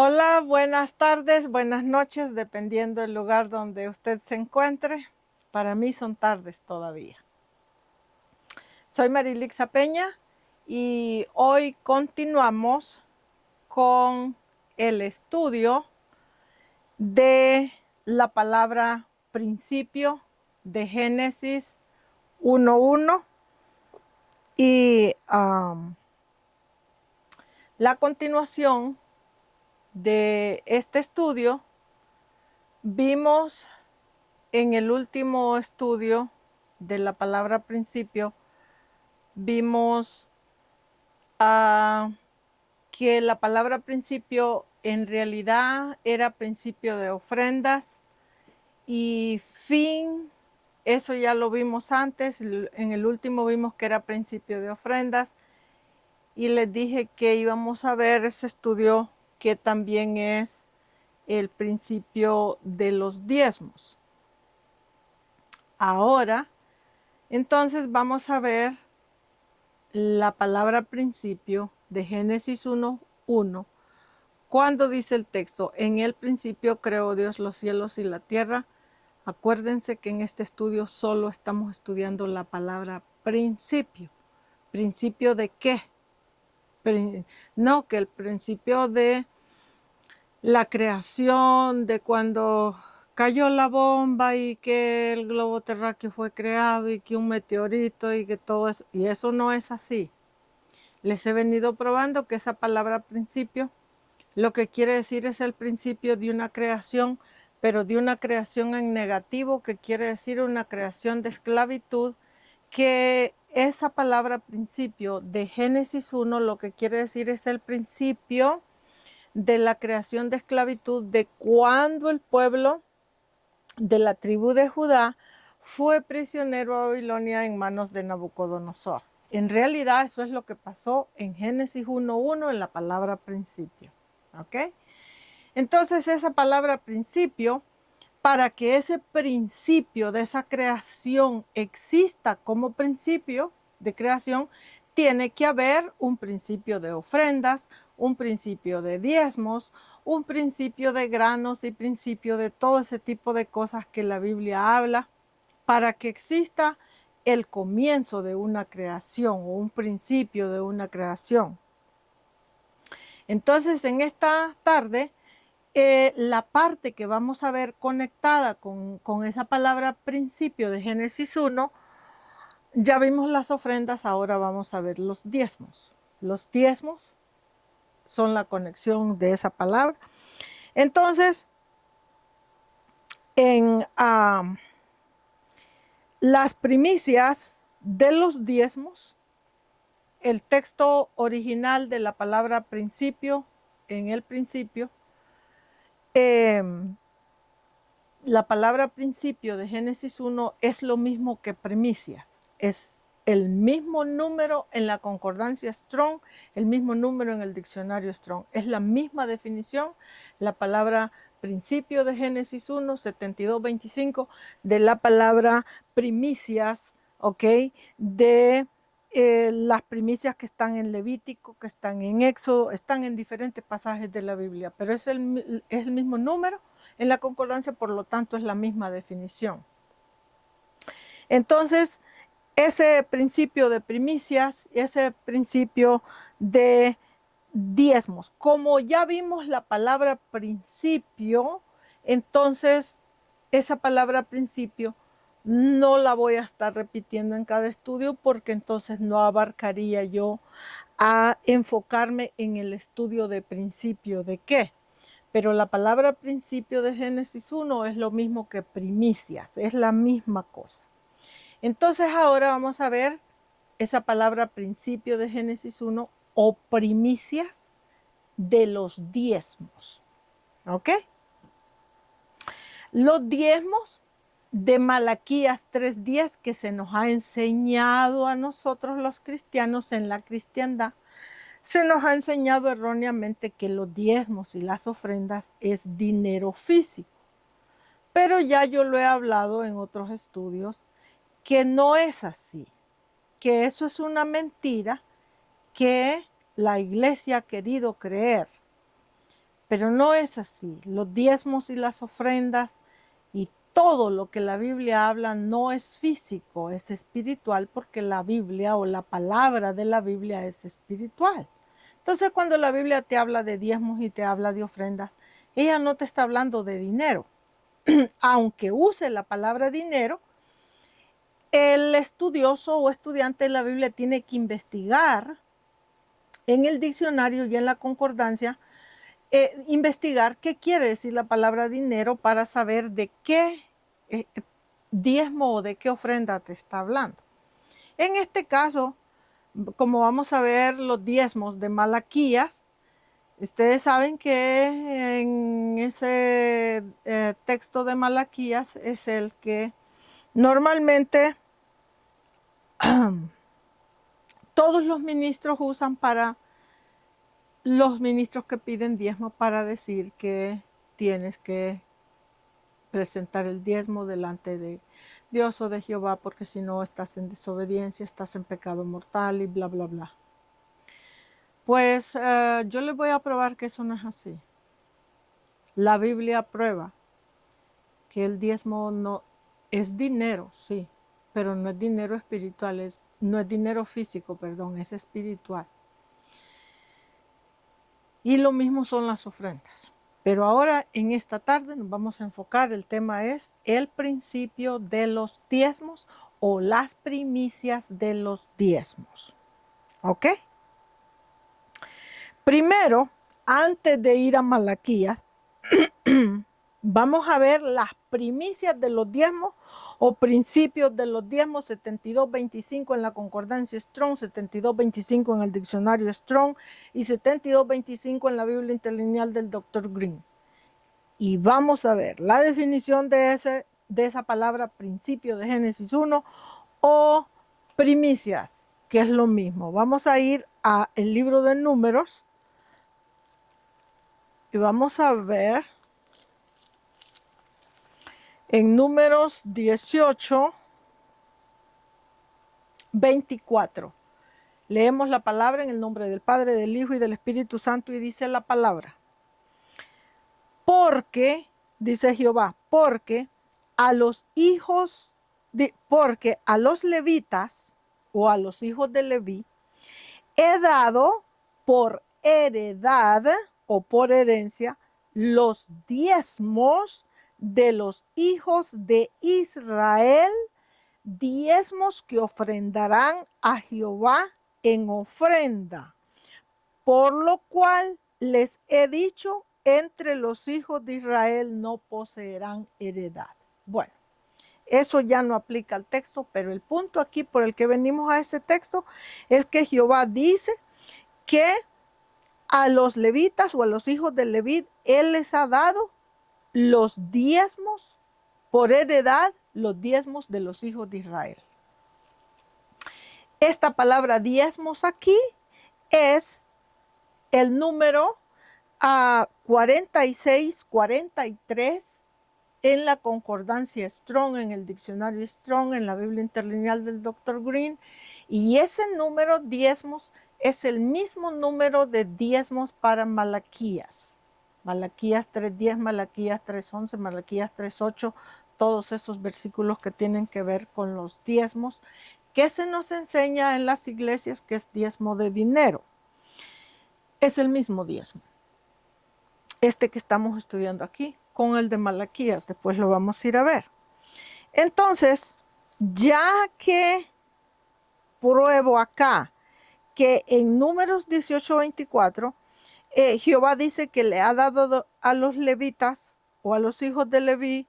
Hola, buenas tardes, buenas noches, dependiendo del lugar donde usted se encuentre. Para mí son tardes todavía. Soy Marilixa Peña y hoy continuamos con el estudio de la palabra principio de Génesis 1:1 y la continuación de este estudio vimos en el último estudio de la palabra principio, vimos que la palabra principio en realidad era principio de ofrendas y fin, eso ya lo vimos antes, en el último vimos que era principio de ofrendas y les dije que íbamos a ver ese estudio que también es el principio de los diezmos. Ahora, entonces vamos a ver la palabra principio de Génesis 1:1, cuando dice el texto, en el principio creó Dios los cielos y la tierra. Acuérdense que en este estudio solo estamos estudiando la palabra principio. ¿Principio de qué? No, que el principio de la creación, de cuando cayó la bomba y que el globo terráqueo fue creado y que un meteorito y que todo eso. Y eso no es así. Les he venido probando que esa palabra principio lo que quiere decir es el principio de una creación, pero de una creación en negativo, que quiere decir una creación de esclavitud, que esa palabra principio de Génesis 1 lo que quiere decir es el principio de la creación de esclavitud de cuando el pueblo de la tribu de Judá fue prisionero a Babilonia en manos de Nabucodonosor. En realidad eso es lo que pasó en Génesis 1:1 en la palabra principio. ¿Ok? Entonces esa palabra principio, para que ese principio de esa creación exista como principio de creación, tiene que haber un principio de ofrendas, un principio de diezmos, un principio de granos y principio de todo ese tipo de cosas que la Biblia habla para que exista el comienzo de una creación o un principio de una creación. Entonces, en esta tarde, la parte que vamos a ver conectada con esa palabra principio de Génesis 1, ya vimos las ofrendas, ahora vamos a ver los diezmos. Los diezmos son la conexión de esa palabra. Entonces, en las primicias de los diezmos, el texto original de la palabra principio, en el principio, la palabra principio de Génesis 1 es lo mismo que primicia. Es el mismo número en la concordancia Strong, el mismo número en el diccionario Strong. Es la misma definición, la palabra principio de Génesis 1, 72-25, de la palabra primicias, ¿ok? De las primicias que están en Levítico, que están en Éxodo, están en diferentes pasajes de la Biblia, pero es el mismo número en la concordancia, por lo tanto es la misma definición. Entonces, ese principio de primicias, ese principio de diezmos, como ya vimos la palabra principio, entonces esa palabra principio no la voy a estar repitiendo en cada estudio porque entonces no abarcaría yo a enfocarme en el estudio de principio de qué. Pero la palabra principio de Génesis 1 es lo mismo que primicias, es la misma cosa. Entonces ahora vamos a ver esa palabra principio de Génesis 1 o primicias de los diezmos. ¿Ok? Los diezmos de Malaquías 3:10 que se nos ha enseñado a nosotros los cristianos en la cristiandad, se nos ha enseñado erróneamente que los diezmos y las ofrendas es dinero físico. Pero ya yo lo he hablado en otros estudios que no es así, que eso es una mentira que la iglesia ha querido creer. Pero no es así. Los diezmos y las ofrendas y todo lo que la Biblia habla no es físico, es espiritual, porque la Biblia o la palabra de la Biblia es espiritual. Entonces, cuando la Biblia te habla de diezmos y te habla de ofrendas, ella no te está hablando de dinero. Aunque use la palabra dinero, el estudioso o estudiante de la Biblia tiene que investigar en el diccionario y en la concordancia, investigar qué quiere decir la palabra dinero para saber de qué diezmo o de qué ofrenda te está hablando. En este caso, como vamos a ver los diezmos de Malaquías, ustedes saben que en ese texto de Malaquías es el que normalmente todos los ministros usan para los ministros que piden diezmo, para decir que tienes que presentar el diezmo delante de Dios o de Jehová, porque si no estás en desobediencia, estás en pecado mortal y bla, bla, bla. Pues yo les voy a probar que eso no es así. La Biblia prueba que el diezmo no es dinero, sí, pero no es dinero espiritual, no es dinero físico, perdón, es espiritual. Y lo mismo son las ofrendas. Pero ahora en esta tarde nos vamos a enfocar, el tema es el principio de los diezmos o las primicias de los diezmos. ¿Ok? Primero, antes de ir a Malaquías, vamos a ver las primicias de los diezmos o principios de los diezmos, 7225 en la concordancia Strong, 7225 en el diccionario Strong y 7225 en la Biblia interlineal del Dr. Green. Y vamos a ver la definición de esa palabra principio de Génesis 1 o primicias, que es lo mismo. Vamos a ir al libro de Números y vamos a ver en Números 18, 24. Leemos la palabra en el nombre del Padre, del Hijo y del Espíritu Santo, y dice la palabra: porque, dice Jehová, porque a los levitas o a los hijos de Leví he dado por heredad o por herencia los diezmos de los hijos de Israel, diezmos que ofrendarán a Jehová en ofrenda, por lo cual les he dicho, entre los hijos de Israel no poseerán heredad. Bueno, eso ya no aplica al texto, pero el punto aquí por el que venimos a este texto es que Jehová dice que a los levitas o a los hijos de Leví, él les ha dado los diezmos por heredad, los diezmos de los hijos de Israel. Esta palabra diezmos aquí es el número 46, 43 en la concordancia Strong, en el diccionario Strong, en la Biblia interlineal del Dr. Green, y ese número diezmos es el mismo número de diezmos para Malaquías. Malaquías 3:10, Malaquías 3:11, Malaquías 3:8, todos esos versículos que tienen que ver con los diezmos, que se nos enseña en las iglesias que es diezmo de dinero. Es el mismo diezmo, este que estamos estudiando aquí, con el de Malaquías, después lo vamos a ir a ver. Entonces, ya que pruebo acá que en Números 18:24, Jehová dice que le ha dado a los levitas o a los hijos de Leví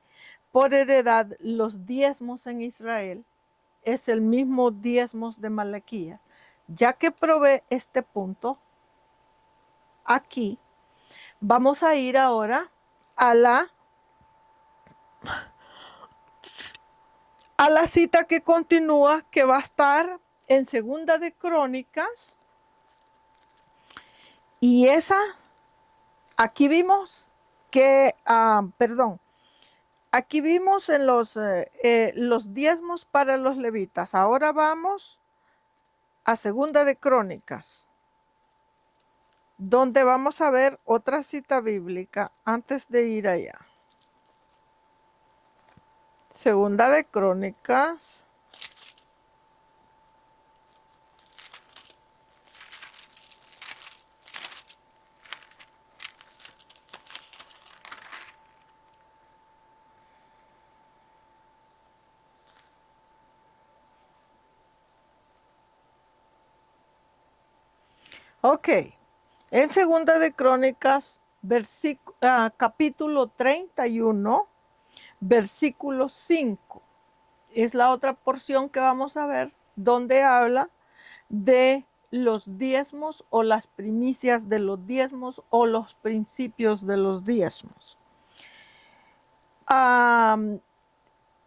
por heredad los diezmos en Israel, es el mismo diezmos de Malaquías. Ya que probé este punto aquí, vamos a ir ahora a la cita que continúa, que va a estar en Segunda de Crónicas. Y aquí vimos que, aquí vimos en los diezmos para los levitas. Ahora vamos a Segunda de Crónicas donde vamos a ver otra cita bíblica antes de ir allá. Segunda de Crónicas. Ok, en Segunda de Crónicas, capítulo 31, versículo 5. Es la otra porción que vamos a ver donde habla de los diezmos o las primicias de los diezmos o los principios de los diezmos.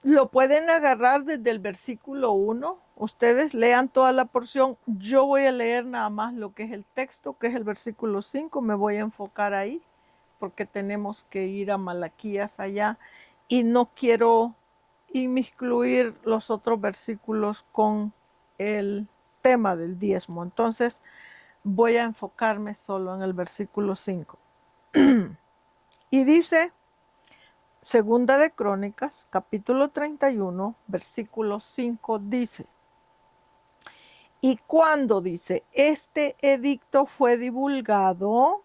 Lo pueden agarrar desde el versículo 1. Ustedes lean toda la porción. Yo voy a leer nada más lo que es el texto, que es el versículo 5. Me voy a enfocar ahí porque tenemos que ir a Malaquías allá y no quiero inmiscuir los otros versículos con el tema del diezmo. Entonces voy a enfocarme solo en el versículo 5. Y dice, Segunda de Crónicas, capítulo 31, versículo 5 dice, y cuando dice, este edicto fue divulgado,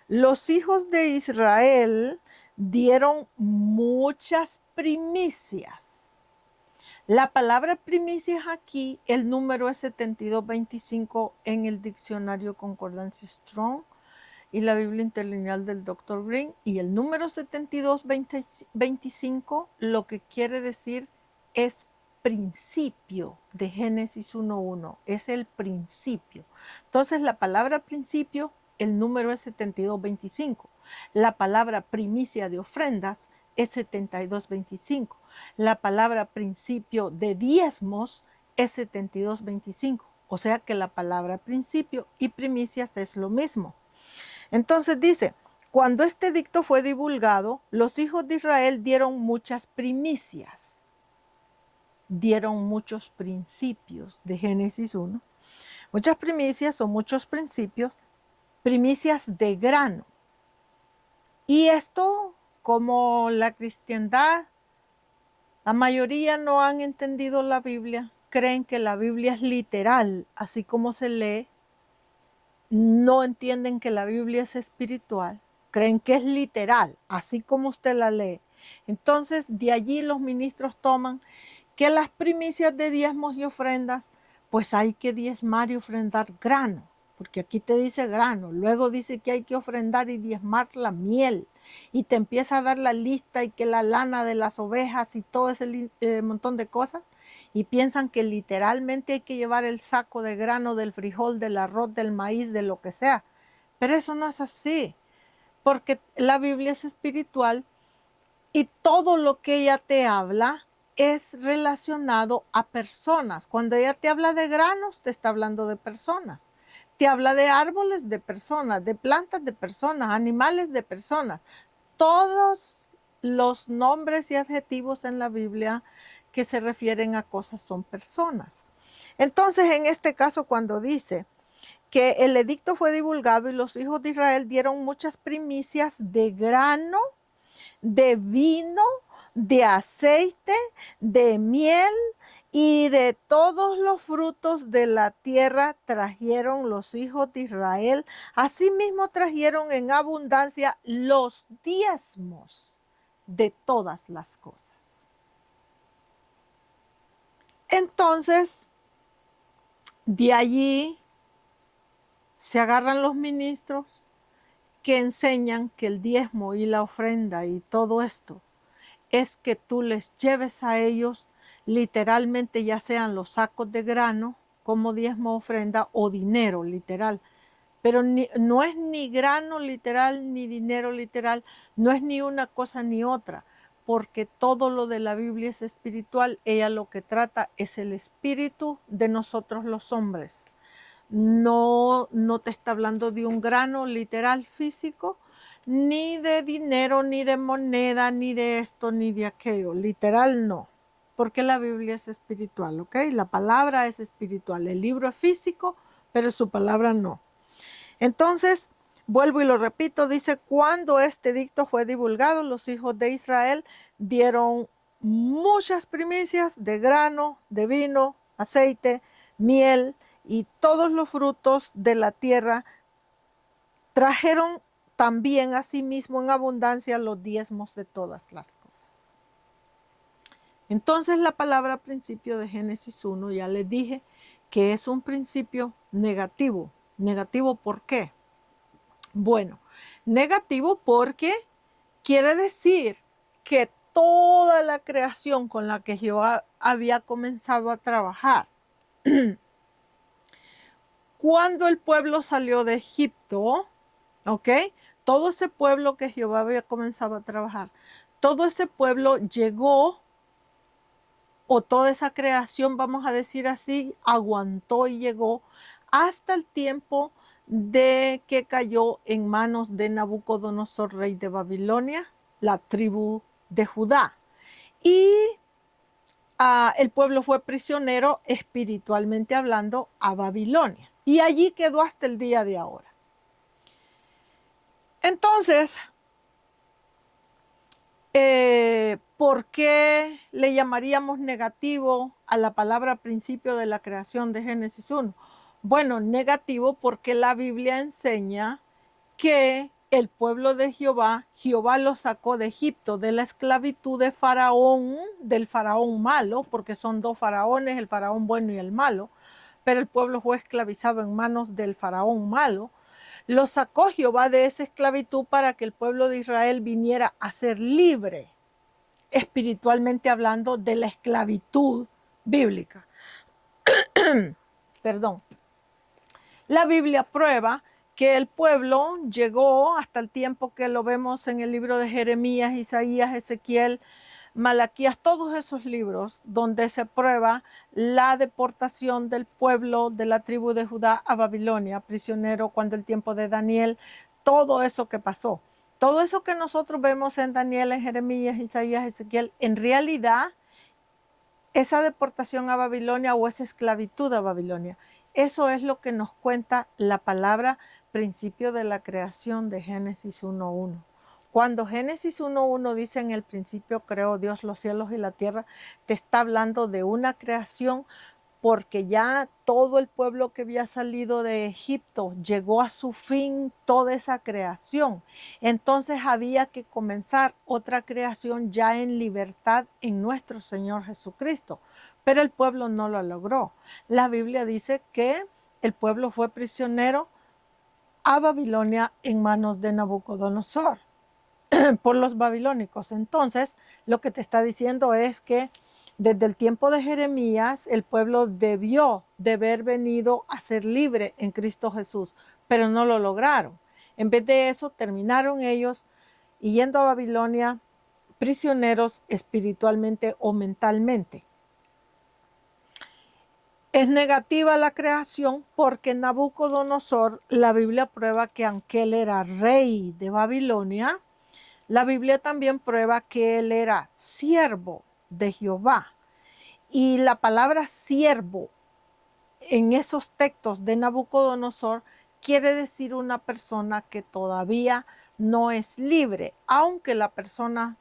los hijos de Israel dieron muchas primicias. La palabra primicias aquí, el número es 7225 en el diccionario Concordancia Strong y la Biblia Interlineal del Dr. Green, y el número 7225 lo que quiere decir es principio de Génesis 1:1, es el principio. Entonces la palabra principio, el número es 7225. La palabra primicia de ofrendas es 7225. La palabra principio de diezmos es 7225. O sea que la palabra principio y primicias es lo mismo. Entonces dice, cuando este edicto fue divulgado, los hijos de Israel dieron muchas primicias, dieron muchos principios de Génesis 1, muchas primicias o muchos principios, primicias de grano. Y esto, como la cristiandad, la mayoría no han entendido la Biblia, creen que la Biblia es literal, así como se lee, no entienden que la Biblia es espiritual, creen que es literal, así como usted la lee. Entonces, de allí los ministros toman que las primicias de diezmos y ofrendas, pues hay que diezmar y ofrendar grano, porque aquí te dice grano, luego dice que hay que ofrendar y diezmar la miel, y te empieza a dar la lista y que la lana de las ovejas y todo ese montón de cosas, y piensan que literalmente hay que llevar el saco de grano, del frijol, del arroz, del maíz, de lo que sea. Pero eso no es así, porque la Biblia es espiritual y todo lo que ella te habla es relacionado a personas. Cuando ella te habla de granos, te está hablando de personas. Te habla de árboles, de personas, de plantas, de personas, animales, de personas. Todos los nombres y adjetivos en la Biblia que se refieren a cosas son personas. Entonces, en este caso, cuando dice que el edicto fue divulgado y los hijos de Israel dieron muchas primicias de grano, de vino, de aceite, de miel y de todos los frutos de la tierra trajeron los hijos de Israel. Asimismo trajeron en abundancia los diezmos de todas las cosas. Entonces, de allí se agarran los ministros que enseñan que el diezmo y la ofrenda y todo esto es que tú les lleves a ellos literalmente, ya sean los sacos de grano como diezmo, ofrenda o dinero literal. Pero no es ni grano literal ni dinero literal, no es ni una cosa ni otra, porque todo lo de la Biblia es espiritual. Ella lo que trata es el espíritu de nosotros los hombres. No te está hablando de un grano literal físico, ni de dinero, ni de moneda, ni de esto, ni de aquello. Literal no, porque la Biblia es espiritual, ¿ok? La palabra es espiritual, el libro es físico, pero su palabra no. Entonces, Vuelvo y lo repito, dice, cuando este edicto fue divulgado, los hijos de Israel dieron muchas primicias de grano, de vino, aceite, miel y todos los frutos de la tierra. Trajeron también asimismo en abundancia los diezmos de todas las cosas. Entonces la palabra principio de Génesis 1, ya les dije que es un principio negativo. ¿Negativo por qué? Bueno, negativo porque quiere decir que toda la creación con la que Jehová había comenzado a trabajar, cuando el pueblo salió de Egipto, ¿ok? Todo ese pueblo que Jehová había comenzado a trabajar, todo ese pueblo llegó, o toda esa creación, vamos a decir así, aguantó y llegó hasta el tiempo de que cayó en manos de Nabucodonosor, rey de Babilonia, la tribu de Judá. Y el pueblo fue prisionero, espiritualmente hablando, a Babilonia. Y allí quedó hasta el día de ahora. Entonces, ¿por qué le llamaríamos negativo a la palabra principio de la creación de Génesis 1? Bueno, negativo porque la Biblia enseña que el pueblo de Jehová, Jehová lo sacó de Egipto, de la esclavitud de Faraón, del Faraón malo, porque son dos faraones, el Faraón bueno y el malo, pero el pueblo fue esclavizado en manos del Faraón malo. Lo sacó Jehová de esa esclavitud para que el pueblo de Israel viniera a ser libre, espiritualmente hablando, de la esclavitud bíblica. Perdón. La Biblia prueba que el pueblo llegó hasta el tiempo que lo vemos en el libro de Jeremías, Isaías, Ezequiel, Malaquías, todos esos libros donde se prueba la deportación del pueblo de la tribu de Judá a Babilonia, prisionero cuando el tiempo de Daniel, todo eso que pasó. Todo eso que nosotros vemos en Daniel, en Jeremías, Isaías, Ezequiel, en realidad esa deportación a Babilonia o esa esclavitud a Babilonia, eso es lo que nos cuenta la palabra principio de la creación de Génesis 1.1. Cuando Génesis 1.1 dice en el principio creó Dios los cielos y la tierra, te está hablando de una creación porque ya todo el pueblo que había salido de Egipto llegó a su fin toda esa creación. Entonces había que comenzar otra creación ya en libertad en nuestro Señor Jesucristo. Pero el pueblo no lo logró. La Biblia dice que el pueblo fue prisionero a Babilonia en manos de Nabucodonosor por los babilónicos. Entonces, lo que te está diciendo es que desde el tiempo de Jeremías, el pueblo debió de haber venido a ser libre en Cristo Jesús, pero no lo lograron. En vez de eso, terminaron ellos yendo a Babilonia prisioneros espiritualmente o mentalmente. Es negativa la creación porque Nabucodonosor, la Biblia prueba que aunque él era rey de Babilonia, la Biblia también prueba que él era siervo de Jehová. Y la palabra siervo en esos textos de Nabucodonosor quiere decir una persona que todavía no es libre, aunque la persona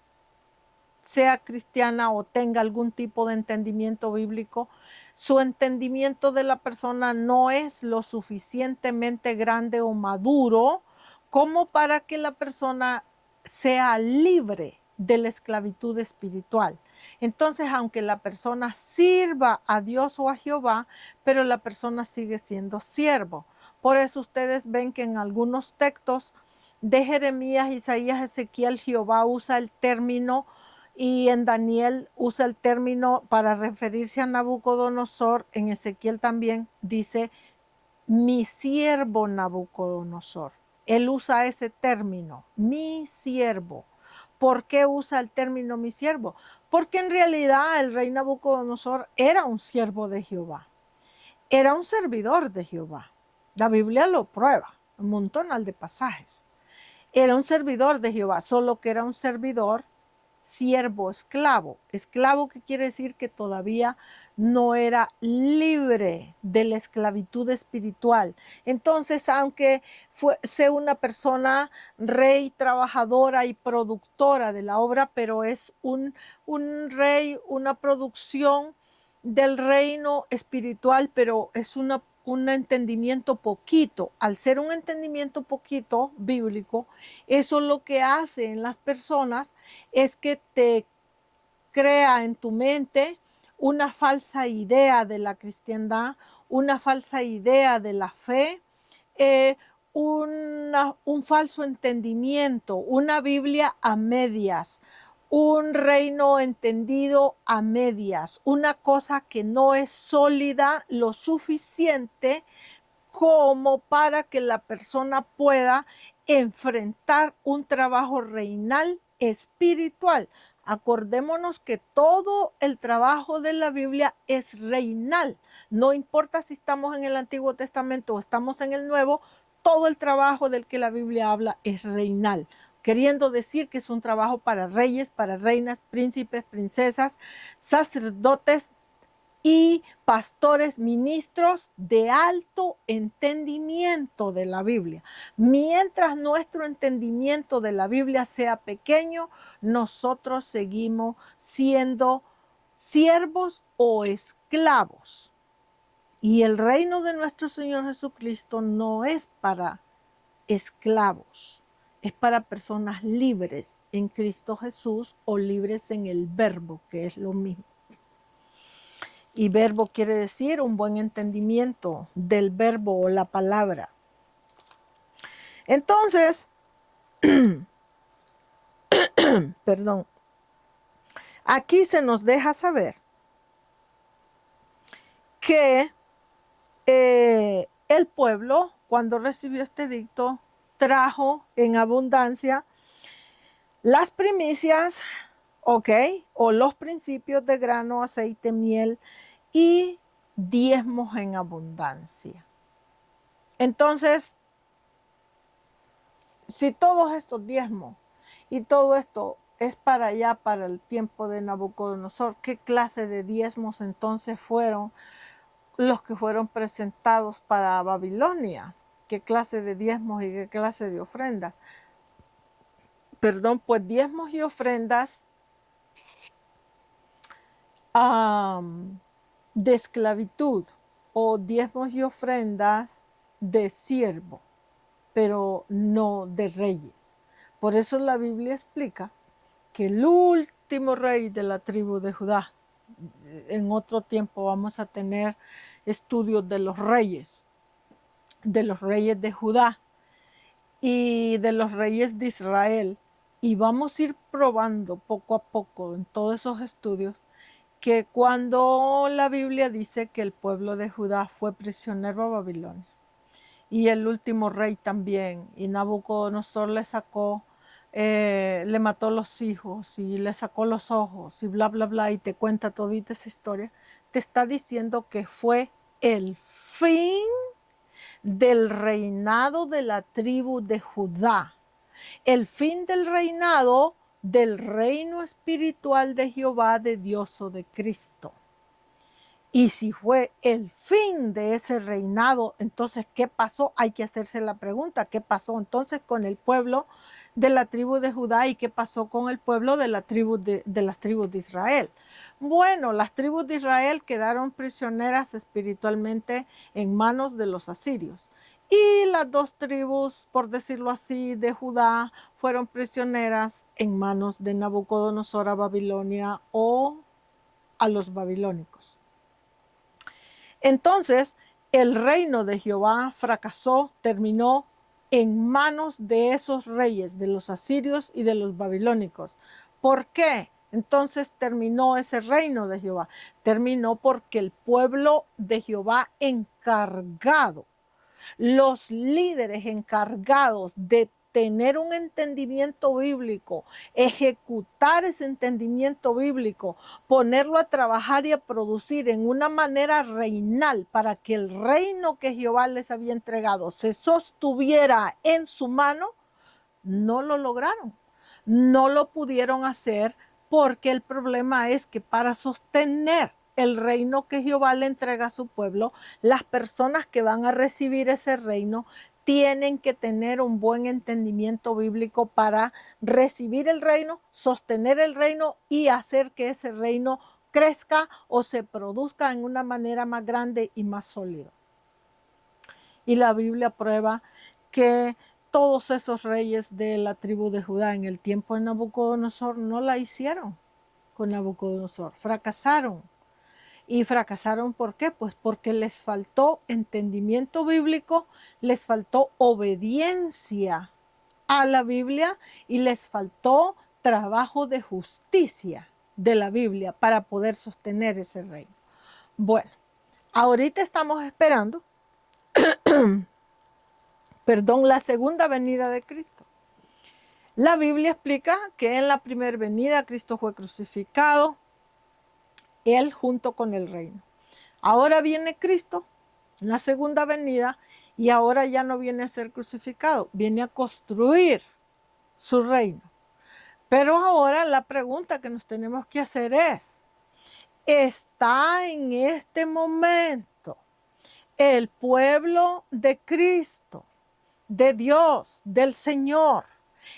sea cristiana o tenga algún tipo de entendimiento bíblico, su entendimiento de la persona no es lo suficientemente grande o maduro como para que la persona sea libre de la esclavitud espiritual. Entonces, aunque la persona sirva a Dios o a Jehová, pero la persona sigue siendo siervo. Por eso ustedes ven que en algunos textos de Jeremías, Isaías, Ezequiel, Jehová usa el término y en Daniel usa el término para referirse a Nabucodonosor. En Ezequiel también dice mi siervo Nabucodonosor. Él usa ese término, mi siervo. ¿Por qué usa el término mi siervo? Porque en realidad el rey Nabucodonosor era un siervo de Jehová. Era un servidor de Jehová. La Biblia lo prueba, un montón de pasajes. Era un servidor de Jehová, solo que era un servidor siervo, esclavo. Esclavo que quiere decir que todavía no era libre de la esclavitud espiritual. Entonces, aunque sea una persona rey, trabajadora y productora de la obra, pero es un rey, una producción del reino espiritual, pero es un entendimiento poquito. Al ser un entendimiento poquito bíblico, eso lo que hace en las personas es que te crea en tu mente una falsa idea de la cristiandad, una falsa idea de la fe, eh, un falso entendimiento, una Biblia a medias, un reino entendido a medias, una cosa que no es sólida lo suficiente como para que la persona pueda enfrentar un trabajo reinal espiritual. Acordémonos que todo el trabajo de la Biblia es reinal. No importa si estamos en el Antiguo Testamento o estamos en el Nuevo, todo el trabajo del que la Biblia habla es reinal, queriendo decir que es un trabajo para reyes, para reinas, príncipes, princesas, sacerdotes y pastores, ministros de alto entendimiento de la Biblia. Mientras nuestro entendimiento de la Biblia sea pequeño, nosotros seguimos siendo siervos o esclavos. Y el reino de nuestro Señor Jesucristo no es para esclavos, es para personas libres en Cristo Jesús o libres en el Verbo, que es lo mismo. Y verbo quiere decir un buen entendimiento del verbo o la palabra. Entonces, perdón, aquí se nos deja saber que el pueblo, cuando recibió este edicto, trajo en abundancia las primicias, ¿ok? O los principios de grano, aceite, miel y diezmos en abundancia. Entonces, si todos estos diezmos y todo esto es para allá, para el tiempo de Nabucodonosor, ¿qué clase de diezmos entonces fueron los que fueron presentados para Babilonia? ¿Qué clase de diezmos y qué clase de ofrendas? Perdón, pues diezmos y ofrendas de esclavitud o diezmos y ofrendas de siervo, pero no de reyes. Por eso la Biblia explica que el último rey de la tribu de Judá, en otro tiempo vamos a tener estudios de los reyes de Judá y de los reyes de Israel, y vamos a ir probando poco a poco en todos esos estudios que cuando la Biblia dice que el pueblo de Judá fue prisionero a Babilonia y el último rey también, y Nabucodonosor le mató los hijos y le sacó los ojos y bla, bla, bla, y te cuenta todita esa historia, te está diciendo que fue el fin del reinado de la tribu de Judá, el fin del reinado del reino espiritual de Jehová, de Dios o de Cristo. Y si fue el fin de ese reinado, entonces, ¿qué pasó? Hay que hacerse la pregunta, ¿qué pasó entonces con el pueblo de la tribu de Judá y qué pasó con el pueblo de las tribus de Israel? Bueno, las tribus de Israel quedaron prisioneras espiritualmente en manos de los asirios. Y las dos tribus, por decirlo así, de Judá fueron prisioneras en manos de Nabucodonosor a Babilonia o a los babilónicos. Entonces, el reino de Jehová fracasó, terminó en manos de esos reyes, de los asirios y de los babilónicos. ¿Por qué? Entonces terminó ese reino de Jehová. Terminó porque el pueblo de Jehová encargado, los líderes encargados de tener un entendimiento bíblico, ejecutar ese entendimiento bíblico, ponerlo a trabajar y a producir en una manera reinal para que el reino que Jehová les había entregado se sostuviera en su mano, no lo lograron. No lo pudieron hacer porque el problema es que para sostener el reino que Jehová le entrega a su pueblo, las personas que van a recibir ese reino tienen que tener un buen entendimiento bíblico para recibir el reino, sostener el reino y hacer que ese reino crezca o se produzca en una manera más grande y más sólida. Y la Biblia prueba que todos esos reyes de la tribu de Judá en el tiempo de Nabucodonosor no la hicieron con Nabucodonosor, fracasaron. ¿Y fracasaron por qué? Pues porque les faltó entendimiento bíblico, les faltó obediencia a la Biblia y les faltó trabajo de justicia de la Biblia para poder sostener ese reino. Bueno, ahorita estamos esperando, la segunda venida de Cristo. La Biblia explica que en la primera venida Cristo fue crucificado, Él junto con el reino. Ahora viene Cristo en la segunda venida y ahora ya no viene a ser crucificado, viene a construir su reino. Pero ahora la pregunta que nos tenemos que hacer es, ¿está en este momento el pueblo de Cristo, de Dios, del Señor,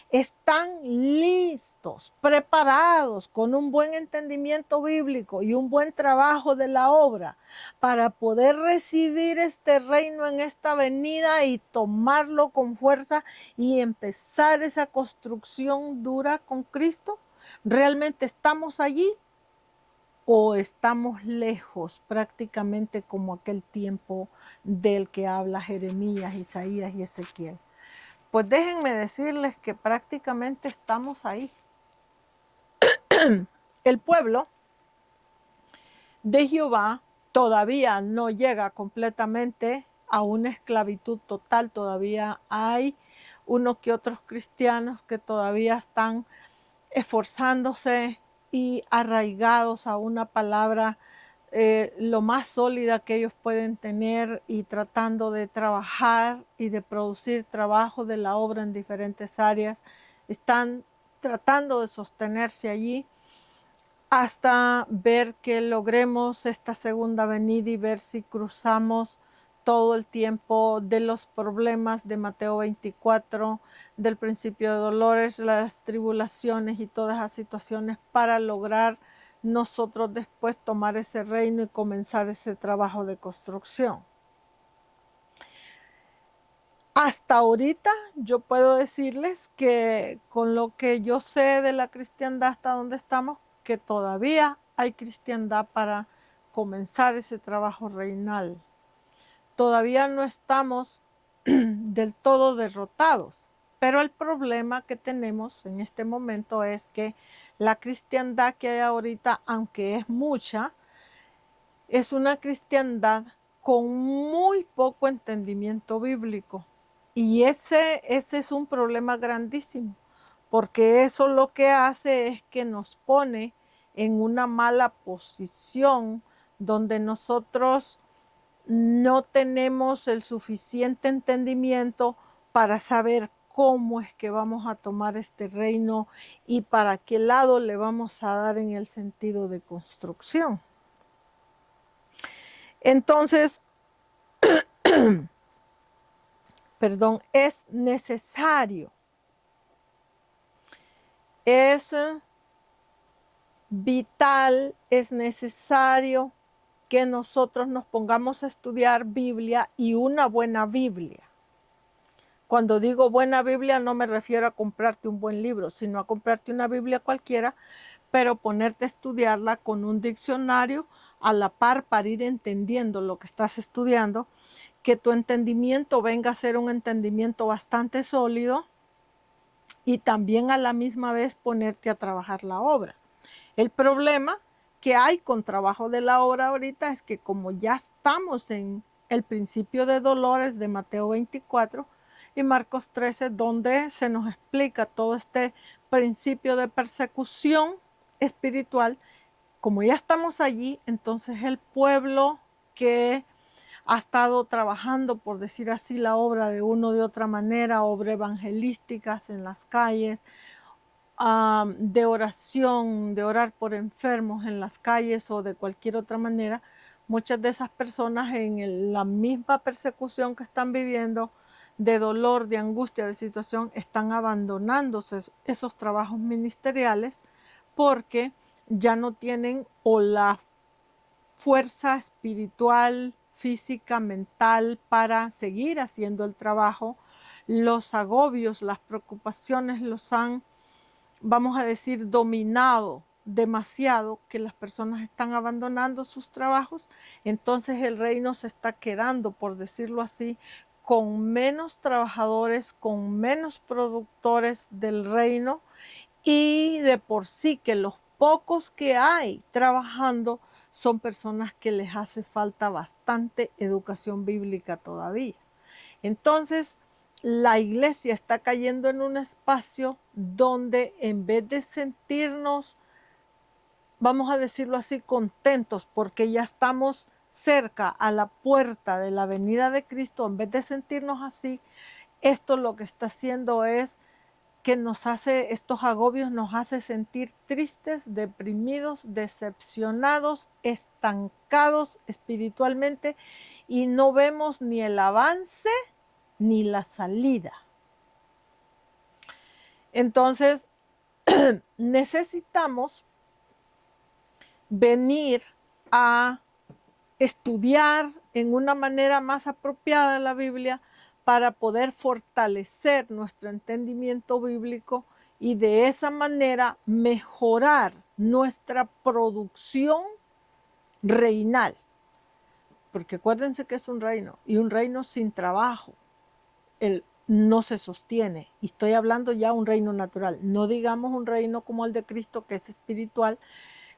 están listos, preparados, con un buen entendimiento bíblico y un buen trabajo de la obra para poder recibir este reino en esta venida y tomarlo con fuerza y empezar esa construcción dura con Cristo? ¿Realmente estamos allí o estamos lejos, prácticamente como aquel tiempo del que habla Jeremías, Isaías y Ezequiel? Pues déjenme decirles que prácticamente estamos ahí. El pueblo de Jehová todavía no llega completamente a una esclavitud total. Todavía hay unos que otros cristianos que todavía están esforzándose y arraigados a una palabra lo más sólida que ellos pueden tener y tratando de trabajar y de producir trabajo de la obra en diferentes áreas. Están tratando de sostenerse allí hasta ver que logremos esta segunda venida y ver si cruzamos todo el tiempo de los problemas de Mateo 24, del principio de dolores, las tribulaciones y todas esas situaciones para lograr nosotros después tomar ese reino y comenzar ese trabajo de construcción. Hasta ahorita yo puedo decirles que con lo que yo sé de la cristiandad hasta donde estamos, que todavía hay cristiandad para comenzar ese trabajo reinal. Todavía no estamos del todo derrotados, pero el problema que tenemos en este momento es que la cristiandad que hay ahorita, aunque es mucha, es una cristiandad con muy poco entendimiento bíblico. Y ese es un problema grandísimo, porque eso lo que hace es que nos pone en una mala posición donde nosotros no tenemos el suficiente entendimiento para saber cómo es que vamos a tomar este reino y para qué lado le vamos a dar en el sentido de construcción. Entonces, es necesario, es vital, es necesario que nosotros nos pongamos a estudiar Biblia y una buena Biblia. Cuando digo buena Biblia no me refiero a comprarte un buen libro, sino a comprarte una Biblia cualquiera, pero ponerte a estudiarla con un diccionario a la par para ir entendiendo lo que estás estudiando, que tu entendimiento venga a ser un entendimiento bastante sólido y también a la misma vez ponerte a trabajar la obra. El problema que hay con trabajo de la obra ahorita es que como ya estamos en el principio de dolores de Mateo 24 y Marcos 13, donde se nos explica todo este principio de persecución espiritual, como ya estamos allí, entonces el pueblo que ha estado trabajando, por decir así, la obra de una o de otra manera, obra evangelísticas en las calles, de oración, de orar por enfermos en las calles o de cualquier otra manera, muchas de esas personas en la misma persecución que están viviendo, de dolor, de angustia, de situación, están abandonándose esos trabajos ministeriales porque ya no tienen o la fuerza espiritual, física, mental para seguir haciendo el trabajo. Los agobios, las preocupaciones los han, vamos a decir, dominado demasiado, que las personas están abandonando sus trabajos. Entonces el reino se está quedando, por decirlo así, con menos trabajadores, con menos productores del reino, y de por sí que los pocos que hay trabajando son personas que les hace falta bastante educación bíblica todavía. Entonces, la iglesia está cayendo en un espacio donde en vez de sentirnos, vamos a decirlo así, contentos porque ya estamos cerca a la puerta de la venida de Cristo, en vez de sentirnos así, esto lo que está haciendo es que nos hace, estos agobios nos hace sentir tristes, deprimidos, decepcionados, estancados espiritualmente, y no vemos ni el avance ni la salida. Entonces, necesitamos venir a estudiar en una manera más apropiada la Biblia para poder fortalecer nuestro entendimiento bíblico y de esa manera mejorar nuestra producción reinal. Porque acuérdense que es un reino, y un reino sin trabajo no se sostiene. Y estoy hablando ya un reino natural, no digamos un reino como el de Cristo, que es espiritual.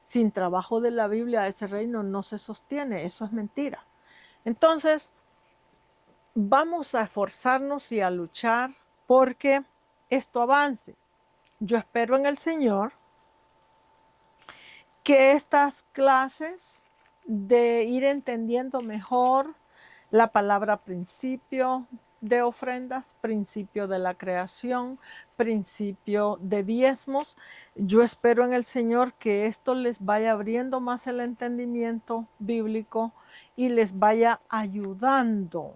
Sin trabajo de la Biblia ese reino no se sostiene, eso es mentira. Entonces, vamos a esforzarnos y a luchar porque esto avance. Yo espero en el Señor que estas clases de ir entendiendo mejor la palabra principio de ofrendas, principio de la creación, principio de diezmos, yo espero en el Señor que esto les vaya abriendo más el entendimiento bíblico y les vaya ayudando,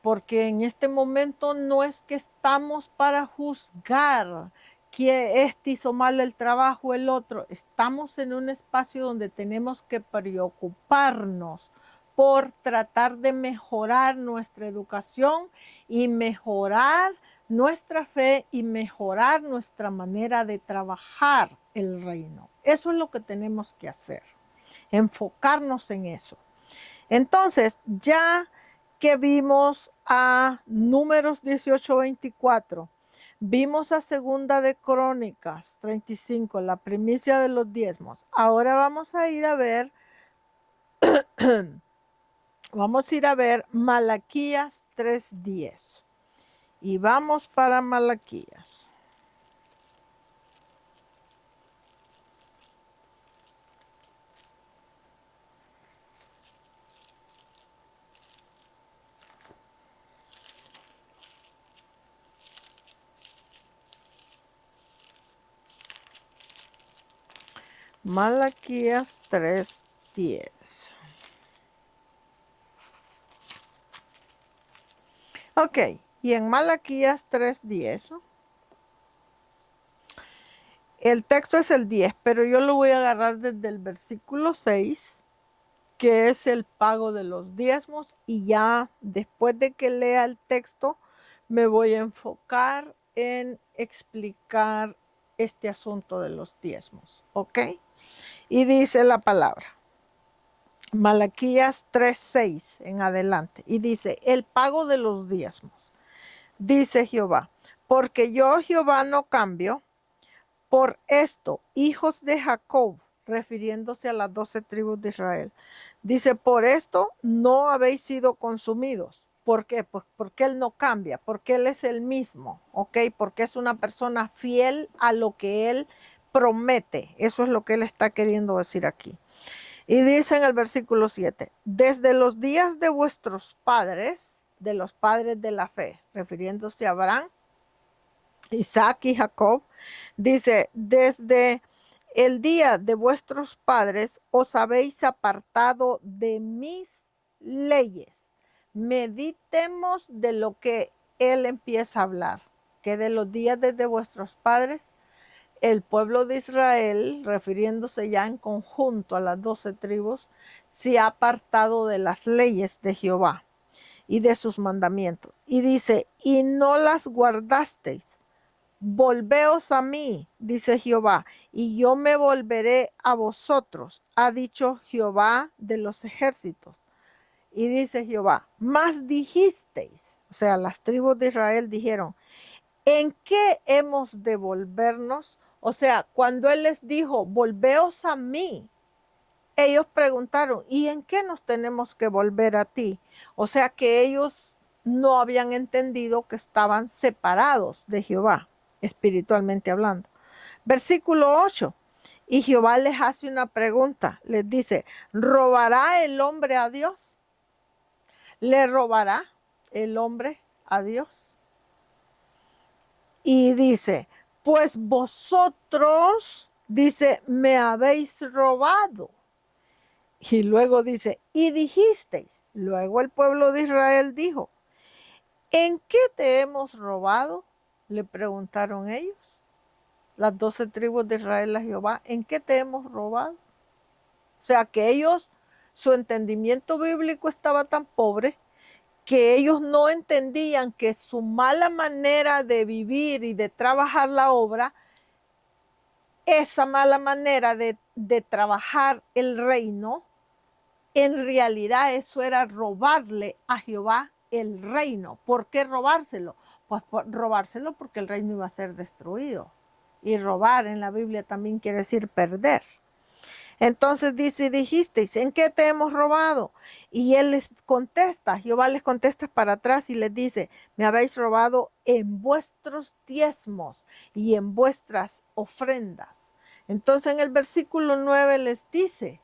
porque en este momento no es que estamos para juzgar que este hizo mal el trabajo, el otro. Estamos en un espacio donde tenemos que preocuparnos por tratar de mejorar nuestra educación y mejorar nuestra fe y mejorar nuestra manera de trabajar el reino. Eso es lo que tenemos que hacer, enfocarnos en eso. Entonces, ya que vimos a Números 18:24, vimos a Segunda de Crónicas 35, la primicia de los diezmos. Ahora vamos a ir a ver, Malaquías 3:10. Y vamos para Malaquías. Malaquías 3:10. Ok, y en Malaquías 3:10, el texto es el 10, pero yo lo voy a agarrar desde el versículo 6, que es el pago de los diezmos, y ya después de que lea el texto me voy a enfocar en explicar este asunto de los diezmos, ¿ok? Y dice la palabra, Malaquías 3:6 en adelante, y dice, el pago de los diezmos, dice Jehová, porque yo Jehová no cambio. Por esto, hijos de Jacob, refiriéndose a las 12 tribus de Israel, dice, por esto no habéis sido consumidos. ¿Por qué? Pues porque Él no cambia, porque Él es el mismo, ¿ok? Porque es una persona fiel a lo que Él promete. Eso es lo que Él está queriendo decir aquí. Y dice en el versículo 7, desde los días de vuestros padres, de los padres de la fe, refiriéndose a Abraham, Isaac y Jacob, dice, desde el día de vuestros padres os habéis apartado de mis leyes. Meditemos de lo que él empieza a hablar, que de los días desde vuestros padres, el pueblo de Israel, refiriéndose ya en conjunto a las 12 tribus, se ha apartado de las leyes de Jehová y de sus mandamientos. Y dice, y no las guardasteis. Volveos a mí, dice Jehová, y yo me volveré a vosotros, ha dicho Jehová de los ejércitos. Y dice Jehová, más dijisteis, o sea, las tribus de Israel dijeron, ¿en qué hemos de volvernos? O sea, cuando él les dijo, volveos a mí, ellos preguntaron, ¿y en qué nos tenemos que volver a ti? O sea que ellos no habían entendido que estaban separados de Jehová, espiritualmente hablando. Versículo 8. Y Jehová les hace una pregunta, les dice, ¿robará el hombre a Dios? ¿Le robará el hombre a Dios? Y dice, pues vosotros, dice, me habéis robado. Y luego dice, y dijisteis, luego el pueblo de Israel dijo, ¿en qué te hemos robado? Le preguntaron ellos, las 12 tribus de Israel a Jehová, ¿en qué te hemos robado? O sea que ellos, su entendimiento bíblico estaba tan pobre que ellos no entendían que su mala manera de vivir y de trabajar la obra, esa mala manera de trabajar el reino, en realidad eso era robarle a Jehová el reino. ¿Por qué robárselo? Pues robárselo porque el reino iba a ser destruido. Y robar en la Biblia también quiere decir perder. Entonces dice, dijisteis, ¿en qué te hemos robado? Y él les contesta, Jehová les contesta para atrás y les dice, me habéis robado en vuestros diezmos y en vuestras ofrendas. Entonces en el versículo 9 les dice,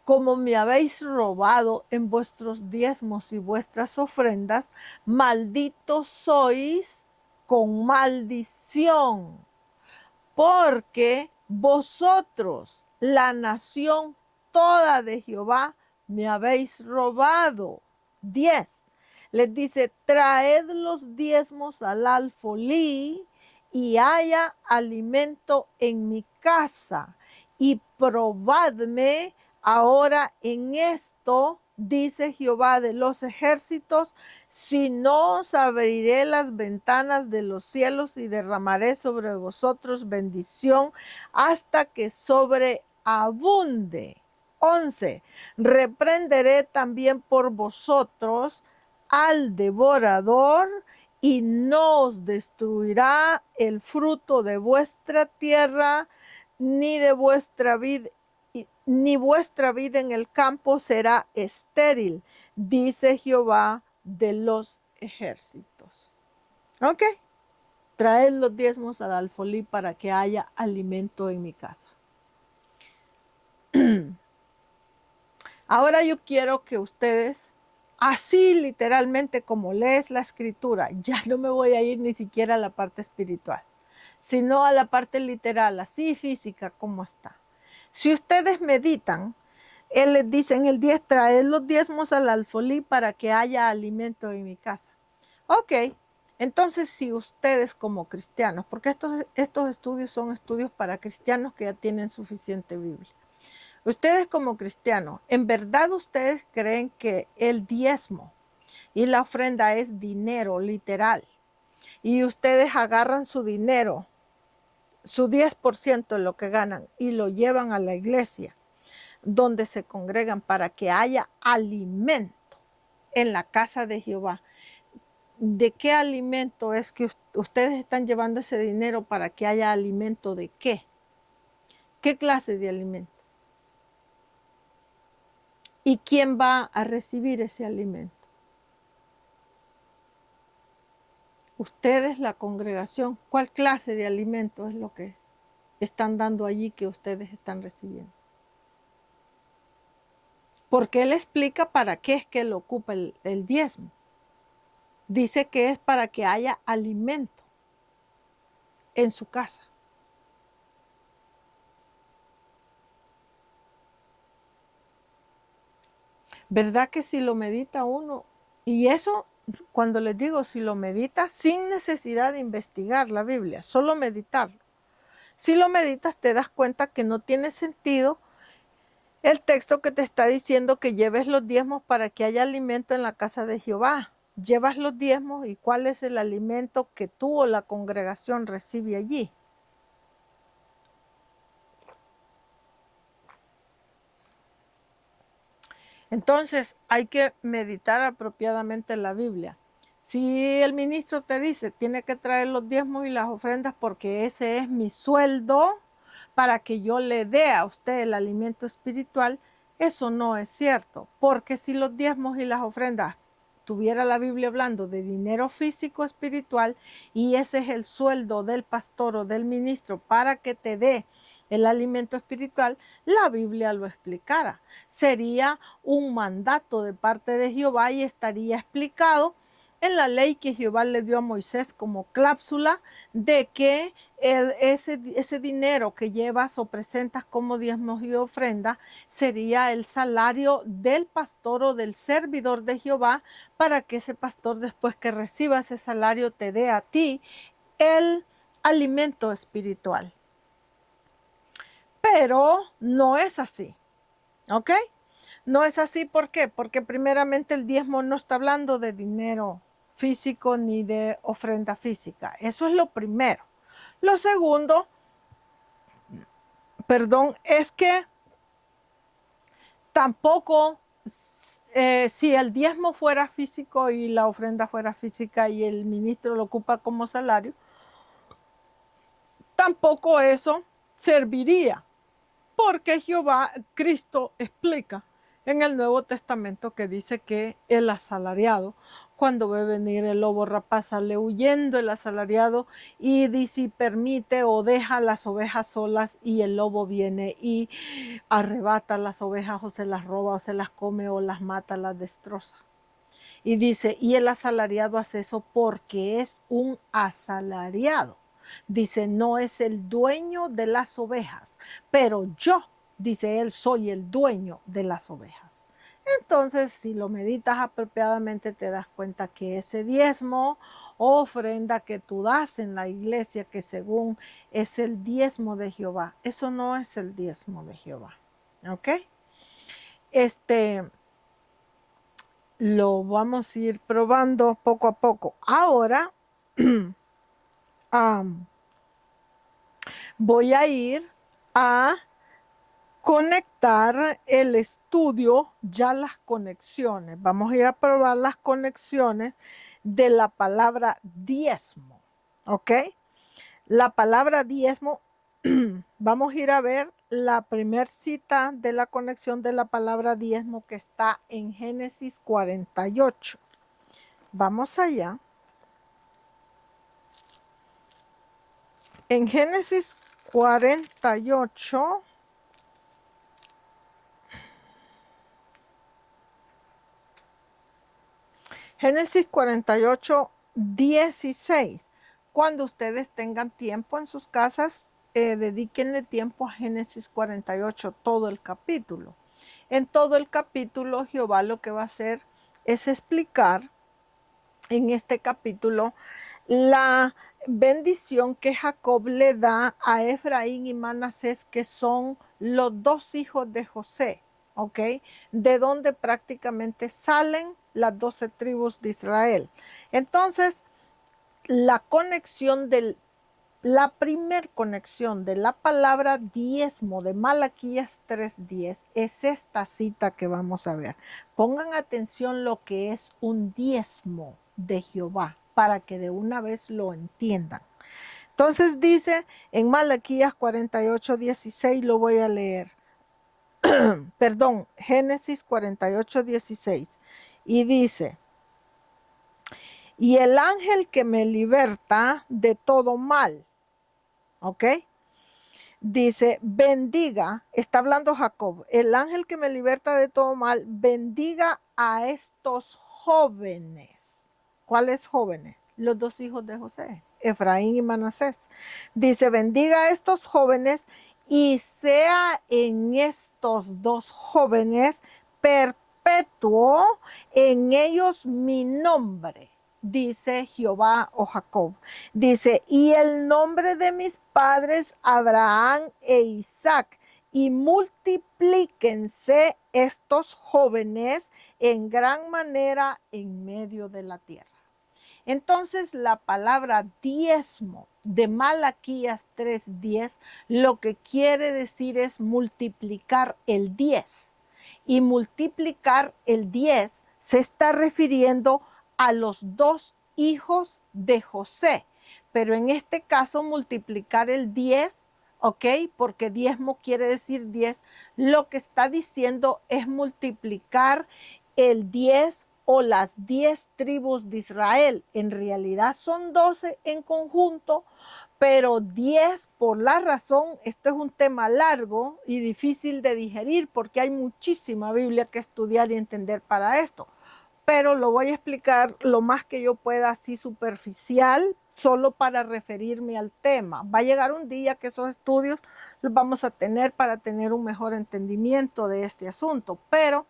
como me habéis robado en vuestros diezmos y vuestras ofrendas, malditos sois con maldición, porque vosotros, la nación toda de Jehová, me habéis robado. 10. Les dice, traed los diezmos al alfolí y haya alimento en mi casa y probadme ahora en esto, dice Jehová de los ejércitos, si no os abriré las ventanas de los cielos y derramaré sobre vosotros bendición hasta que sobreabunde. 11. Reprenderé también por vosotros al devorador y no os destruirá el fruto de vuestra tierra, ni de vuestra vid, ni vuestra vida en el campo será estéril, dice Jehová de los ejércitos. Ok, traed los diezmos al alfolí para que haya alimento en mi casa. Ahora yo quiero que ustedes, así literalmente como lees la escritura, ya no me voy a ir ni siquiera a la parte espiritual, sino a la parte literal, así física como está. Si ustedes meditan, él les dice en el 10, traed los diezmos al alfolí para que haya alimento en mi casa. Ok, entonces si ustedes como cristianos, porque estos estudios son estudios para cristianos que ya tienen suficiente Biblia. Ustedes como cristianos, ¿en verdad ustedes creen que el diezmo y la ofrenda es dinero literal? Y ustedes agarran su dinero, su 10% de lo que ganan y lo llevan a la iglesia, donde se congregan para que haya alimento en la casa de Jehová. ¿De qué alimento es que ustedes están llevando ese dinero para que haya alimento? ¿De qué? ¿Qué clase de alimento? ¿Y quién va a recibir ese alimento? Ustedes, la congregación, ¿cuál clase de alimento es lo que están dando allí que ustedes están recibiendo? Porque él explica para qué es que lo ocupa el diezmo. Dice que es para que haya alimento. en su casa. ¿Verdad que si lo medita uno? Y eso, cuando les digo, si lo medita sin necesidad de investigar la Biblia, solo meditarlo. Si lo meditas te das cuenta que no tiene sentido el texto que te está diciendo que lleves los diezmos para que haya alimento en la casa de Jehová. Llevas los diezmos y cuál es el alimento que tú o la congregación recibe allí. Entonces hay que meditar apropiadamente la Biblia. Si el ministro te dice, tiene que traer los diezmos y las ofrendas porque ese es mi sueldo para que yo le dé a usted el alimento espiritual, eso no es cierto, porque si los diezmos y las ofrendas tuviera la Biblia hablando de dinero físico espiritual y ese es el sueldo del pastor o del ministro para que te dé el alimento espiritual, la Biblia lo explicara. Sería un mandato de parte de Jehová y estaría explicado en la ley que Jehová le dio a Moisés como cláusula de que ese dinero que llevas o presentas como diezmos y ofrenda sería el salario del pastor o del servidor de Jehová para que ese pastor después que reciba ese salario te dé a ti el alimento espiritual. Pero no es así, ¿ok? No es así, ¿por qué? Porque primeramente el diezmo no está hablando de dinero físico ni de ofrenda física. Eso es lo primero. Lo segundo, es que tampoco si el diezmo fuera físico y la ofrenda fuera física y el ministro lo ocupa como salario, tampoco eso serviría. Porque Jehová, Cristo explica en el Nuevo Testamento que dice que el asalariado, cuando ve venir el lobo rapaz, sale huyendo el asalariado y dice y permite o deja las ovejas solas y el lobo viene y arrebata las ovejas o se las roba o se las come o las mata, las destroza. Y dice, y el asalariado hace eso porque es un asalariado. Dice, no es el dueño de las ovejas, pero yo, dice él, soy el dueño de las ovejas. Entonces, si lo meditas apropiadamente, te das cuenta que ese diezmo o ofrenda que tú das en la iglesia, que según es el diezmo de Jehová, eso no es el diezmo de Jehová. ¿Ok? Lo vamos a ir probando poco a poco. Ahora voy a ir a conectar el estudio, ya las conexiones. Vamos a ir a probar las conexiones de la palabra diezmo. ¿Ok? La palabra diezmo, vamos a ir a ver la primera cita de la conexión de la palabra diezmo que está en Génesis 48. Vamos allá. En Génesis 48, Génesis 48, 16. Cuando ustedes tengan tiempo en sus casas, dedíquenle tiempo a Génesis 48, todo el capítulo. En todo el capítulo, Jehová lo que va a hacer es explicar en este capítulo la bendición que Jacob le da a Efraín y Manasés, que son los dos hijos de José, ¿ok? De donde prácticamente salen las 12 tribus de Israel. Entonces, la primer conexión de la palabra diezmo de Malaquías 3:10 es esta cita que vamos a ver. Pongan atención lo que es un diezmo de Jehová para que de una vez lo entiendan. Entonces dice en Malaquías 48:16, lo voy a leer. Perdón, Génesis 48:16. Y dice, y el ángel que me liberta de todo mal, ¿ok? Dice, bendiga, está hablando Jacob, el ángel que me liberta de todo mal, bendiga a estos jóvenes. ¿Cuáles jóvenes? Los dos hijos de José. Efraín y Manasés. Dice, bendiga a estos jóvenes y sea en estos dos jóvenes perpetuo en ellos mi nombre, dice Jehová o Jacob. Dice, y el nombre de mis padres Abraham e Isaac, y multiplíquense estos jóvenes en gran manera en medio de la tierra. Entonces la palabra diezmo de Malaquías 3:10 lo que quiere decir es multiplicar el 10. Y multiplicar el 10 se está refiriendo a los dos hijos de José. Pero en este caso multiplicar el 10, ¿ok? Porque diezmo quiere decir 10. Lo que está diciendo es multiplicar el 10 o las 10 tribus de Israel. En realidad son 12 en conjunto, pero 10 por la razón, esto es un tema largo y difícil de digerir porque hay muchísima Biblia que estudiar y entender para esto. Pero lo voy a explicar lo más que yo pueda, así superficial, solo para referirme al tema. Va a llegar un día que esos estudios los vamos a tener para tener un mejor entendimiento de este asunto, pero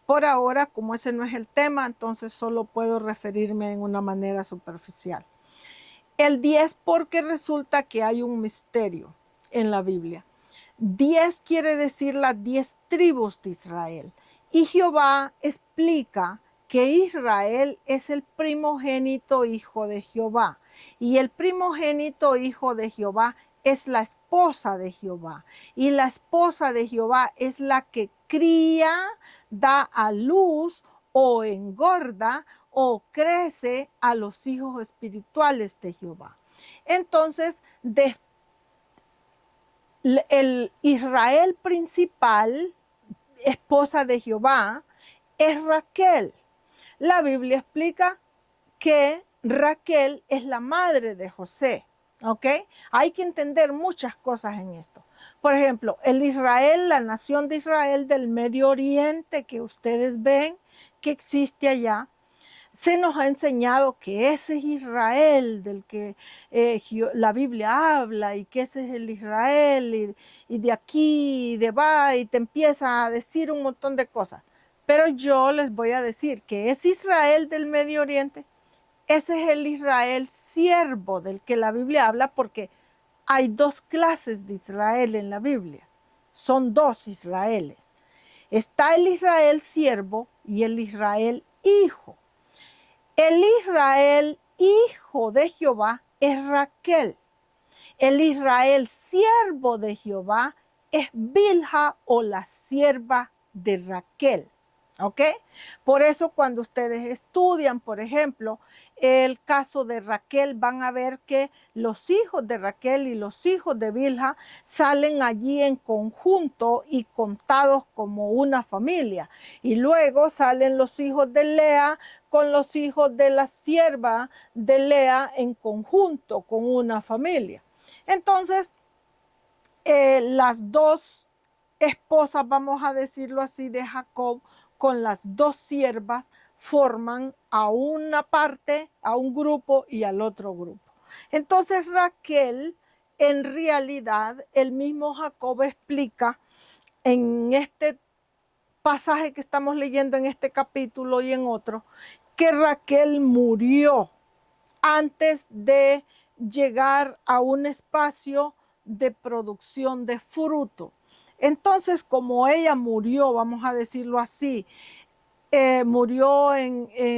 por ahora, como ese no es el tema, entonces solo puedo referirme en una manera superficial. El 10 porque resulta que hay un misterio en la Biblia. 10 quiere decir las 10 tribus de Israel. Y Jehová explica que Israel es el primogénito hijo de Jehová. Y el primogénito hijo de Jehová es la esposa de Jehová. Y la esposa de Jehová es la que cría, da a luz o engorda o crece a los hijos espirituales de Jehová. Entonces, el Israel principal, esposa de Jehová, es Raquel. La Biblia explica que Raquel es la madre de José, ¿ok? Hay que entender muchas cosas en esto. Por ejemplo, el Israel, la nación de Israel del Medio Oriente que ustedes ven que existe allá, se nos ha enseñado que ese es Israel del que la Biblia habla y que ese es el Israel y de aquí y de va y te empieza a decir un montón de cosas. Pero yo les voy a decir que ese Israel del Medio Oriente, ese es el Israel siervo del que la Biblia habla porque hay dos clases de Israel en la Biblia. Son dos Israeles. Está el Israel siervo y el Israel hijo. El Israel hijo de Jehová es Raquel. El Israel siervo de Jehová es Bilha o la sierva de Raquel. ¿Ok? Por eso cuando ustedes estudian, por ejemplo, el caso de Raquel, van a ver que los hijos de Raquel y los hijos de Bilha salen allí en conjunto y contados como una familia. Y luego salen los hijos de Lea con los hijos de la sierva de Lea en conjunto con una familia. Entonces, las dos esposas, vamos a decirlo así, de Jacob, con las dos siervas, forman a una parte, a un grupo y al otro grupo. Entonces Raquel, en realidad, el mismo Jacob explica en este pasaje que estamos leyendo en este capítulo y en otro, que Raquel murió antes de llegar a un espacio de producción de fruto. Entonces, como ella murió, vamos a decirlo así, murió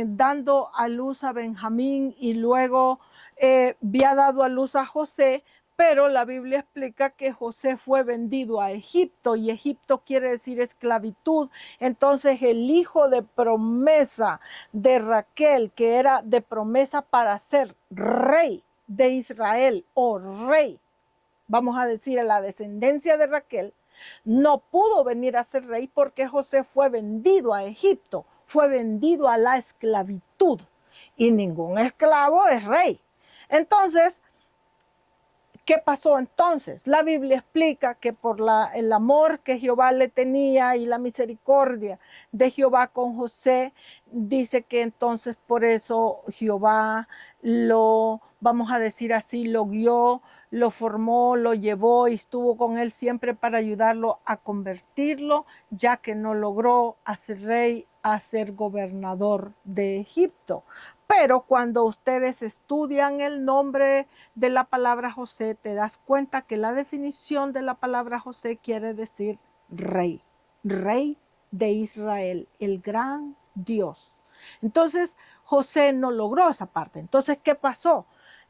dando a luz a Benjamín y luego había dado a luz a José, pero la Biblia explica que José fue vendido a Egipto y Egipto quiere decir esclavitud. Entonces el hijo de promesa de Raquel, que era de promesa para ser rey de Israel o rey, vamos a decir, a la descendencia de Raquel, no pudo venir a ser rey porque José fue vendido a Egipto, fue vendido a la esclavitud y ningún esclavo es rey. Entonces, ¿qué pasó entonces? La Biblia explica que por el amor que Jehová le tenía y la misericordia de Jehová con José, dice que entonces por eso Jehová lo vamos a decir así, lo guió, lo formó, lo llevó y estuvo con él siempre para ayudarlo a convertirlo, ya que no logró hacer rey, a ser gobernador de Egipto. Pero cuando ustedes estudian el nombre de la palabra José, te das cuenta que la definición de la palabra José quiere decir rey, rey de Israel, el gran Dios. Entonces, José no logró esa parte. Entonces, ¿qué pasó?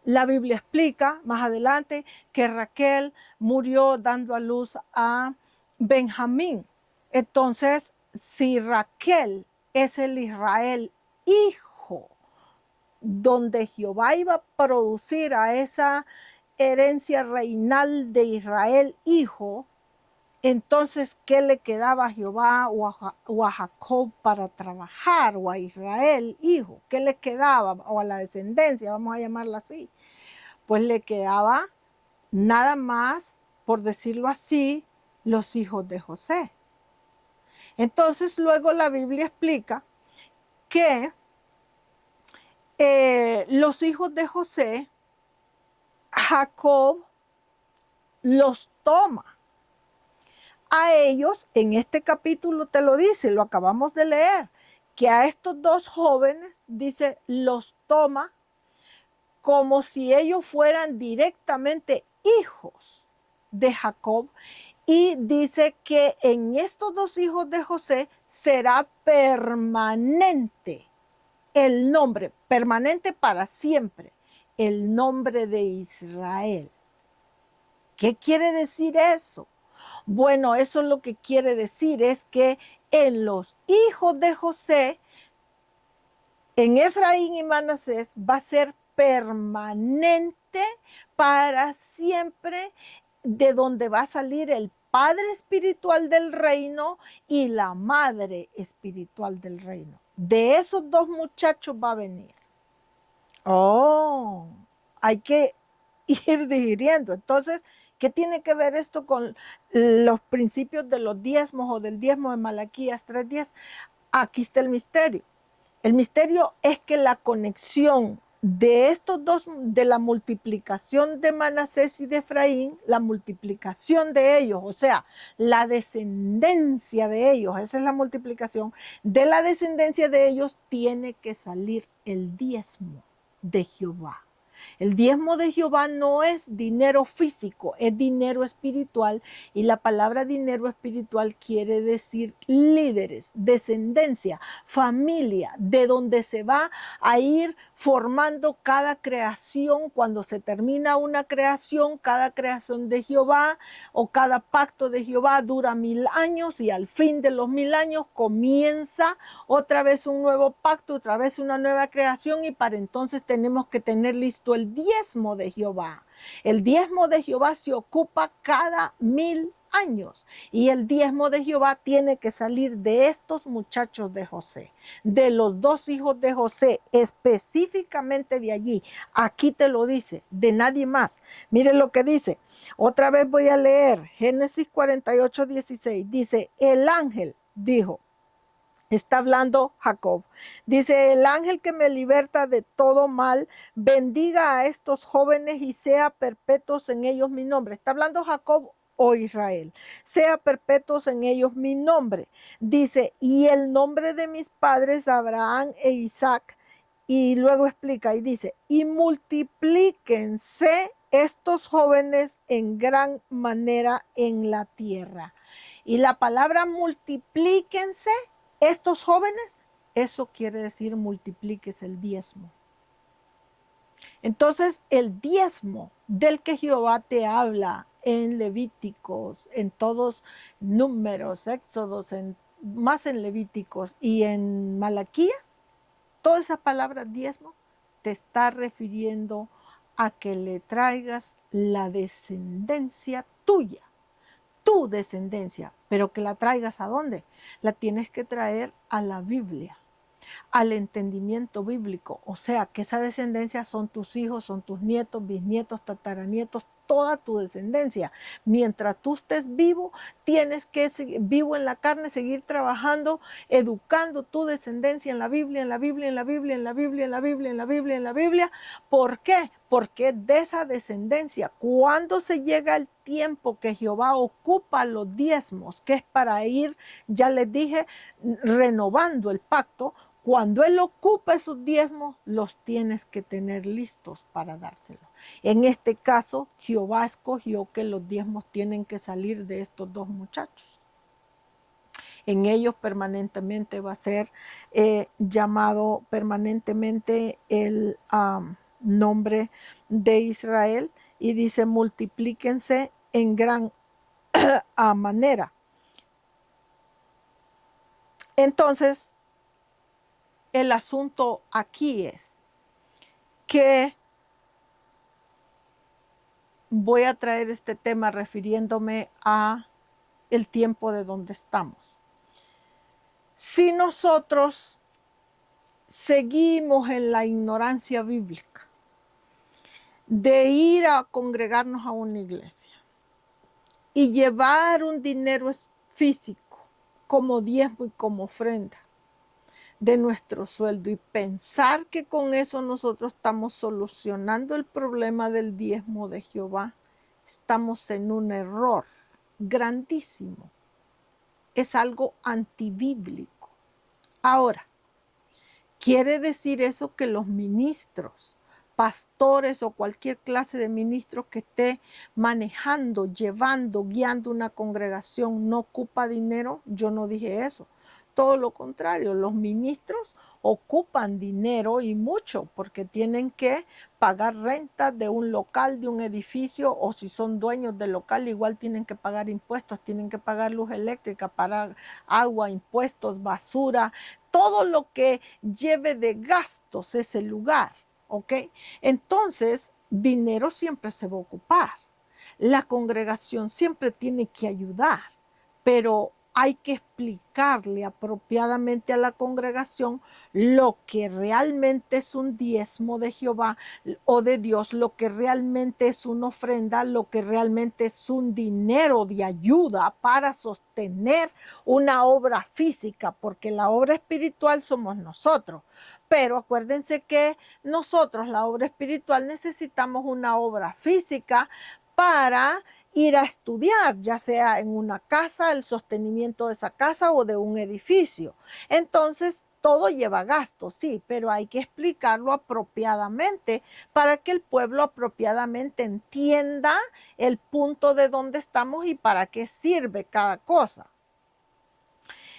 La Biblia explica más adelante que Raquel murió dando a luz a Benjamín. Entonces, si Raquel es el Israel hijo, donde Jehová iba a producir a esa herencia reinal de Israel hijo, entonces, ¿qué le quedaba a Jehová o a Jacob para trabajar? O a Israel, hijo, ¿qué le quedaba? O a la descendencia, vamos a llamarla así. Pues le quedaba nada más, por decirlo así, los hijos de José. Entonces, luego la Biblia explica que los hijos de José, Jacob los toma. A ellos, en este capítulo te lo dice, lo acabamos de leer, que a estos dos jóvenes, dice, los toma como si ellos fueran directamente hijos de Jacob, y dice que en estos dos hijos de José será permanente el nombre, permanente para siempre, el nombre de Israel. ¿Qué quiere decir eso? Bueno, eso lo que quiere decir es que en los hijos de José, en Efraín y Manasés, va a ser permanente para siempre, de donde va a salir el padre espiritual del reino y la madre espiritual del reino. De esos dos muchachos va a venir. Oh, hay que ir digiriendo. Entonces, ¿qué tiene que ver esto con los principios de los diezmos o del diezmo de Malaquías 3:10? Aquí está el misterio. El misterio es que la conexión de estos dos, de la multiplicación de Manasés y de Efraín, la multiplicación de ellos, o sea, la descendencia de ellos, esa es la multiplicación, de la descendencia de ellos tiene que salir el diezmo de Jehová. El diezmo de Jehová no es dinero físico, es dinero espiritual, y la palabra dinero espiritual quiere decir líderes, descendencia, familia, de donde se va a ir formando cada creación. Cuando se termina una creación, cada creación de Jehová o cada pacto de Jehová dura 1000 años, y al fin de los 1000 años comienza otra vez un nuevo pacto, otra vez una nueva creación, y para entonces tenemos que tener listo el diezmo de Jehová. El diezmo de Jehová se ocupa cada 1000 años, y el diezmo de Jehová tiene que salir de estos muchachos de José, de los dos hijos de José, específicamente de allí. Aquí te lo dice, de nadie más. Mire lo que dice. Otra vez voy a leer Génesis 48:16. Dice, el ángel dijo, está hablando Jacob. Dice, el ángel que me liberta de todo mal, bendiga a estos jóvenes y sea perpetuos en ellos mi nombre. Está hablando Jacob o Israel. Sea perpetuos en ellos mi nombre. Dice, y el nombre de mis padres Abraham e Isaac. Y luego explica y dice, y multiplíquense estos jóvenes en gran manera en la tierra. Y la palabra multiplíquense estos jóvenes, eso quiere decir multiplíquese el diezmo. Entonces, el diezmo del que Jehová te habla en Levíticos, en todos Números, Éxodos, más en Levíticos y en Malaquía, toda esa palabra diezmo te está refiriendo a que le traigas la descendencia tuya, tu descendencia, pero que la traigas ¿a dónde? La tienes que traer a la Biblia, al entendimiento bíblico, o sea, que esa descendencia son tus hijos, son tus nietos, bisnietos, tataranietos, toda tu descendencia. Mientras tú estés vivo, tienes que seguir vivo en la carne, seguir trabajando, educando tu descendencia en la Biblia, en la Biblia, en la Biblia, en la Biblia, en la Biblia, en la Biblia, en la Biblia. ¿Por qué? Porque de esa descendencia, cuando se llega el tiempo que Jehová ocupa los diezmos, que es para ir, ya les dije, renovando el pacto, cuando Él ocupa esos diezmos, los tienes que tener listos para dárselos. En este caso, Jehová escogió que los diezmos tienen que salir de estos dos muchachos. En ellos permanentemente va a ser llamado permanentemente el nombre de Israel, y dice: multiplíquense en gran manera. Entonces, el asunto aquí es que voy a traer este tema refiriéndome a el tiempo de donde estamos. Si nosotros seguimos en la ignorancia bíblica de ir a congregarnos a una iglesia y llevar un dinero físico como diezmo y como ofrenda de nuestro sueldo, y pensar que con eso nosotros estamos solucionando el problema del diezmo de Jehová, estamos en un error grandísimo. Es algo antibíblico. Ahora, ¿quiere decir eso que los ministros, pastores o cualquier clase de ministro que esté manejando, llevando, guiando una congregación no ocupa dinero? Yo no dije eso. Todo lo contrario, los ministros ocupan dinero, y mucho, porque tienen que pagar renta de un local, de un edificio, o si son dueños del local, igual tienen que pagar impuestos, tienen que pagar luz eléctrica, pagar agua, impuestos, basura, todo lo que lleve de gastos ese lugar, ¿ok? Entonces, dinero siempre se va a ocupar. La congregación siempre tiene que ayudar, pero hay que explicarle apropiadamente a la congregación lo que realmente es un diezmo de Jehová o de Dios, lo que realmente es una ofrenda, lo que realmente es un dinero de ayuda para sostener una obra física, porque la obra espiritual somos nosotros. Pero acuérdense que nosotros, la obra espiritual, necesitamos una obra física para ir a estudiar, ya sea en una casa, el sostenimiento de esa casa o de un edificio. Entonces, todo lleva gastos, sí, pero hay que explicarlo apropiadamente para que el pueblo apropiadamente entienda el punto de donde estamos y para qué sirve cada cosa.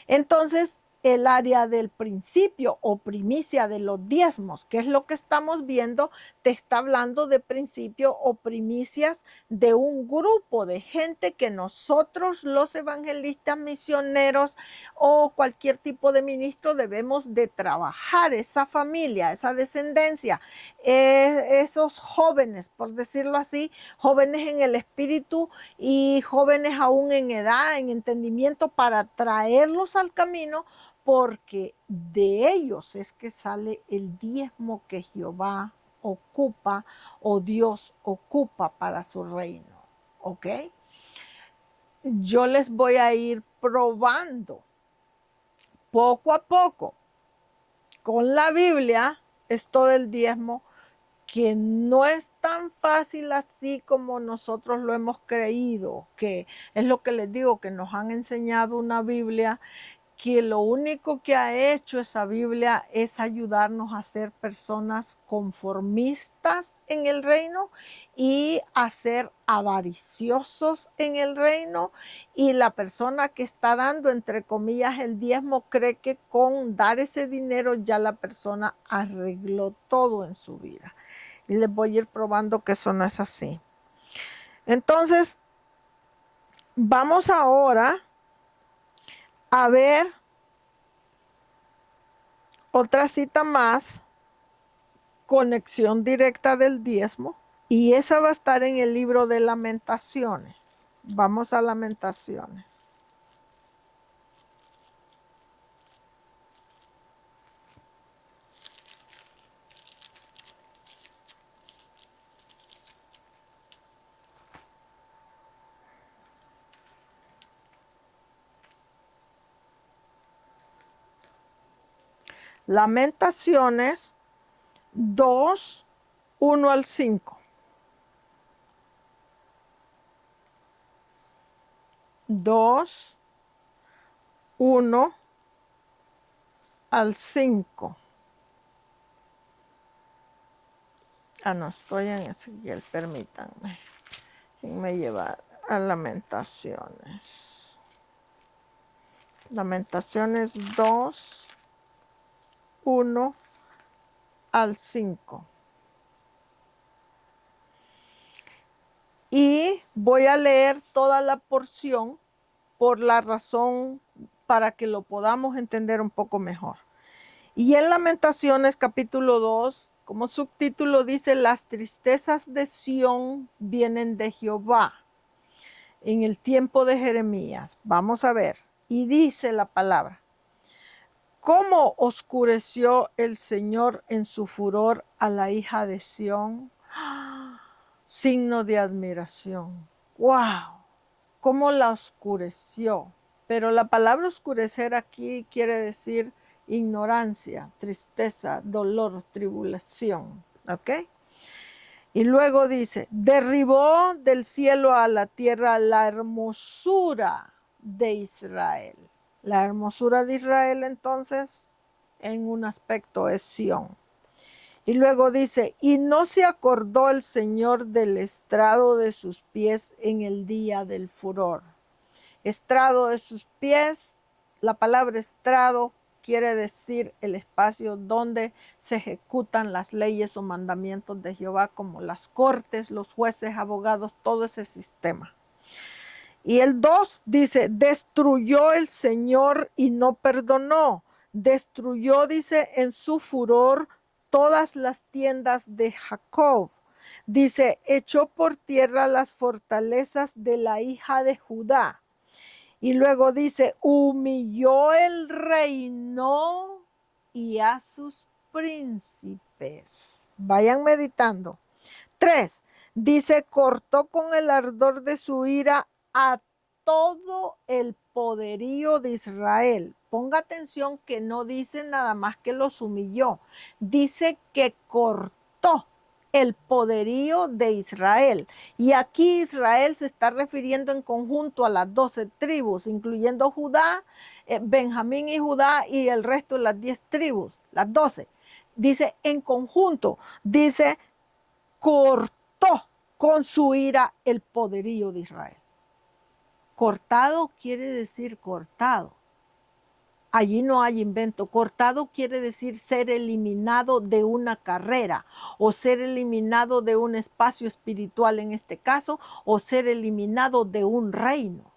Entonces, el área del principio o primicia de los diezmos, que es lo que estamos viendo, te está hablando de principio o primicias de un grupo de gente que nosotros, los evangelistas, misioneros o cualquier tipo de ministro, debemos de trabajar esa familia, esa descendencia, esos jóvenes, por decirlo así, jóvenes en el espíritu y jóvenes aún en edad, en entendimiento, para traerlos al camino, porque de ellos es que sale el diezmo que Jehová ocupa o Dios ocupa para su reino. ¿Ok? Yo les voy a ir probando poco a poco con la Biblia esto del diezmo, que no es tan fácil así como nosotros lo hemos creído, que es lo que les digo, que nos han enseñado una Biblia que lo único que ha hecho esa Biblia es ayudarnos a ser personas conformistas en el reino y a ser avariciosos en el reino, y la persona que está dando, entre comillas, el diezmo, cree que con dar ese dinero ya la persona arregló todo en su vida. Y les voy a ir probando que eso no es así. Entonces, vamos ahora a ver otra cita más, conexión directa del diezmo, y esa va a estar en el libro de Lamentaciones. Vamos a Lamentaciones. Lamentaciones 2, 1 al 5. 2, 1 al 5. No estoy en Ezequiel, permítanme. ¿Quién me lleva a Lamentaciones? Lamentaciones 2, 1 al 5. Y voy a leer toda la porción por la razón para que lo podamos entender un poco mejor. Y en Lamentaciones capítulo 2, como subtítulo dice, las tristezas de Sión vienen de Jehová. En el tiempo de Jeremías, vamos a ver, y dice la palabra: ¿cómo oscureció el Señor en su furor a la hija de Sión? Signo de admiración. ¡Wow! ¿Cómo la oscureció? Pero la palabra oscurecer aquí quiere decir ignorancia, tristeza, dolor, tribulación. ¿Ok? Y luego dice, derribó del cielo a la tierra la hermosura de Israel. La hermosura de Israel entonces en un aspecto es Sión. Y luego dice, y no se acordó el Señor del estrado de sus pies en el día del furor. Estrado de sus pies, la palabra estrado quiere decir el espacio donde se ejecutan las leyes o mandamientos de Jehová, como las cortes, los jueces, abogados, todo ese sistema. Y el 2 dice, destruyó el Señor y no perdonó. Destruyó, dice, en su furor todas las tiendas de Jacob. Dice, echó por tierra las fortalezas de la hija de Judá. Y luego dice, humilló el reino y a sus príncipes. Vayan meditando. 3, dice, cortó con el ardor de su ira a todo el poderío de Israel. Ponga atención que no dice nada más que los humilló. Dice que cortó el poderío de Israel. Y aquí Israel se está refiriendo en conjunto a las 12 tribus, incluyendo Judá, Benjamín y Judá y el resto de las 10 tribus, las 12. Dice en conjunto, dice cortó con su ira el poderío de Israel. Cortado quiere decir cortado. Allí no hay invento. Cortado quiere decir ser eliminado de una carrera o ser eliminado de un espacio espiritual en este caso o ser eliminado de un reino.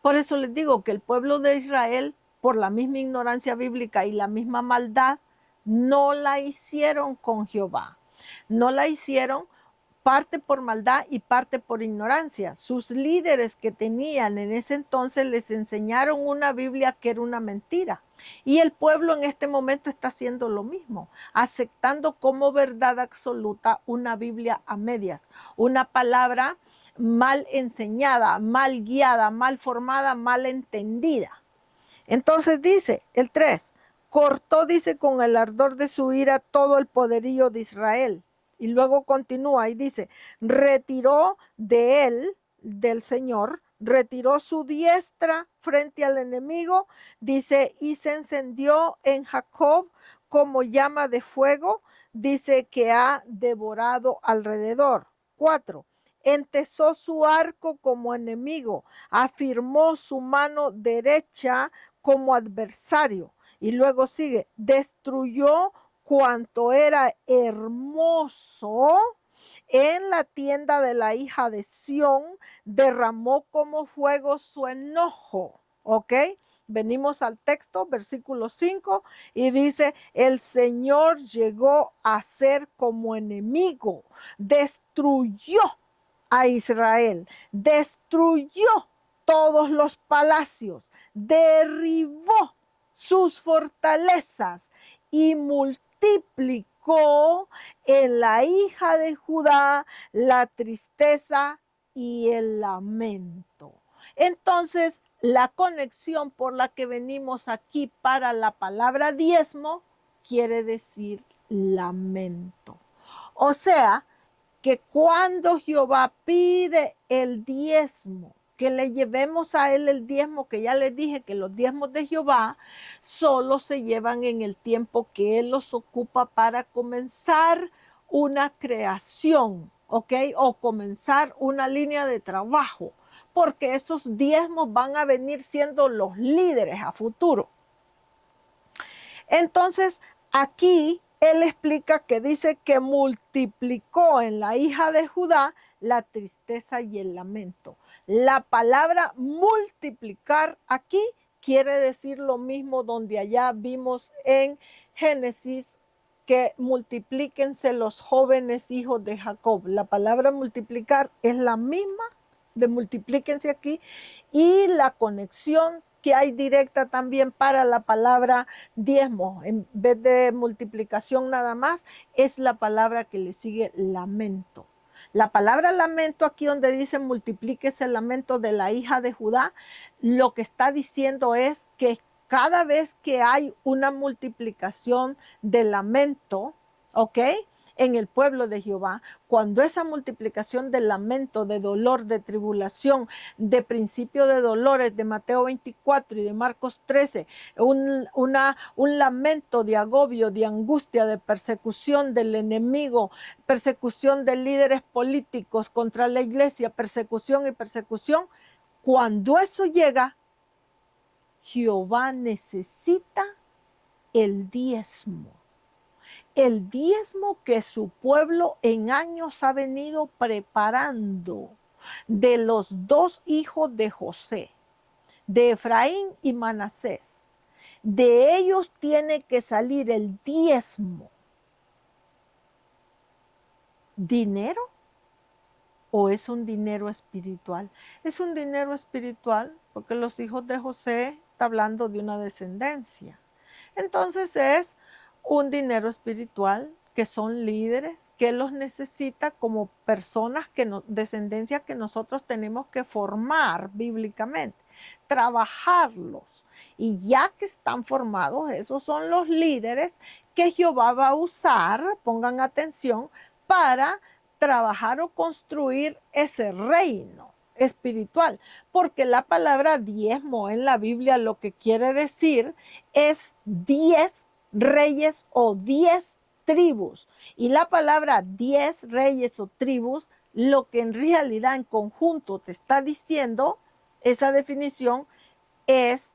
Por eso les digo que el pueblo de Israel, por la misma ignorancia bíblica y la misma maldad, no la hicieron con Jehová. No la hicieron parte por maldad y parte por ignorancia. Sus líderes que tenían en ese entonces les enseñaron una Biblia que era una mentira. Y el pueblo en este momento está haciendo lo mismo, aceptando como verdad absoluta una Biblia a medias, una palabra mal enseñada, mal guiada, mal formada, mal entendida. Entonces dice el 3, cortó, dice, con el ardor de su ira todo el poderío de Israel. Y luego continúa y dice, retiró de él, del Señor, retiró su diestra frente al enemigo, dice, y se encendió en Jacob como llama de fuego, dice que ha devorado alrededor. 4, entesó su arco como enemigo, afirmó su mano derecha como adversario. Y luego sigue, destruyó cuanto era hermoso en la tienda de la hija de Sión, derramó como fuego su enojo. ¿Ok? Venimos al texto, versículo 5, y dice, el Señor llegó a ser como enemigo, destruyó a Israel, destruyó todos los palacios, derribó sus fortalezas y multiplicó en la hija de Judá la tristeza y el lamento. Entonces, la conexión por la que venimos aquí para la palabra diezmo quiere decir lamento. O sea, que cuando Jehová pide el diezmo, que le llevemos a él el diezmo, que ya les dije que los diezmos de Jehová solo se llevan en el tiempo que él los ocupa para comenzar una creación, ¿ok? O comenzar una línea de trabajo, porque esos diezmos van a venir siendo los líderes a futuro. Entonces, aquí él explica que dice que multiplicó en la hija de Judá la tristeza y el lamento. La palabra multiplicar aquí quiere decir lo mismo donde allá vimos en Génesis que multiplíquense los jóvenes hijos de Jacob. La palabra multiplicar es la misma de multiplíquense aquí y la conexión que hay directa también para la palabra diezmo, en vez de multiplicación nada más, es la palabra que le sigue lamento. La palabra lamento aquí donde dice multiplíquese el lamento de la hija de Judá, lo que está diciendo es que cada vez que hay una multiplicación de lamento, ¿ok? En el pueblo de Jehová, cuando esa multiplicación de lamento, de dolor, de tribulación, de principio de dolores de Mateo 24 y de Marcos 13, un lamento de agobio, de angustia, de persecución del enemigo, persecución de líderes políticos contra la iglesia, persecución y persecución, cuando eso llega, Jehová necesita el diezmo. El diezmo que su pueblo en años ha venido preparando de los dos hijos de José, de Efraín y Manasés. De ellos tiene que salir el diezmo. ¿Dinero o es un dinero espiritual? Es un dinero espiritual porque los hijos de José está hablando de una descendencia. Entonces es un dinero espiritual que son líderes, que los necesita como personas, descendencia que nosotros tenemos que formar bíblicamente, trabajarlos. Y ya que están formados, esos son los líderes que Jehová va a usar, pongan atención, para trabajar o construir ese reino espiritual, porque la palabra diezmo en la Biblia lo que quiere decir es 10 reyes o 10 tribus. Y la palabra 10 reyes o tribus, lo que en realidad en conjunto te está diciendo, esa definición, es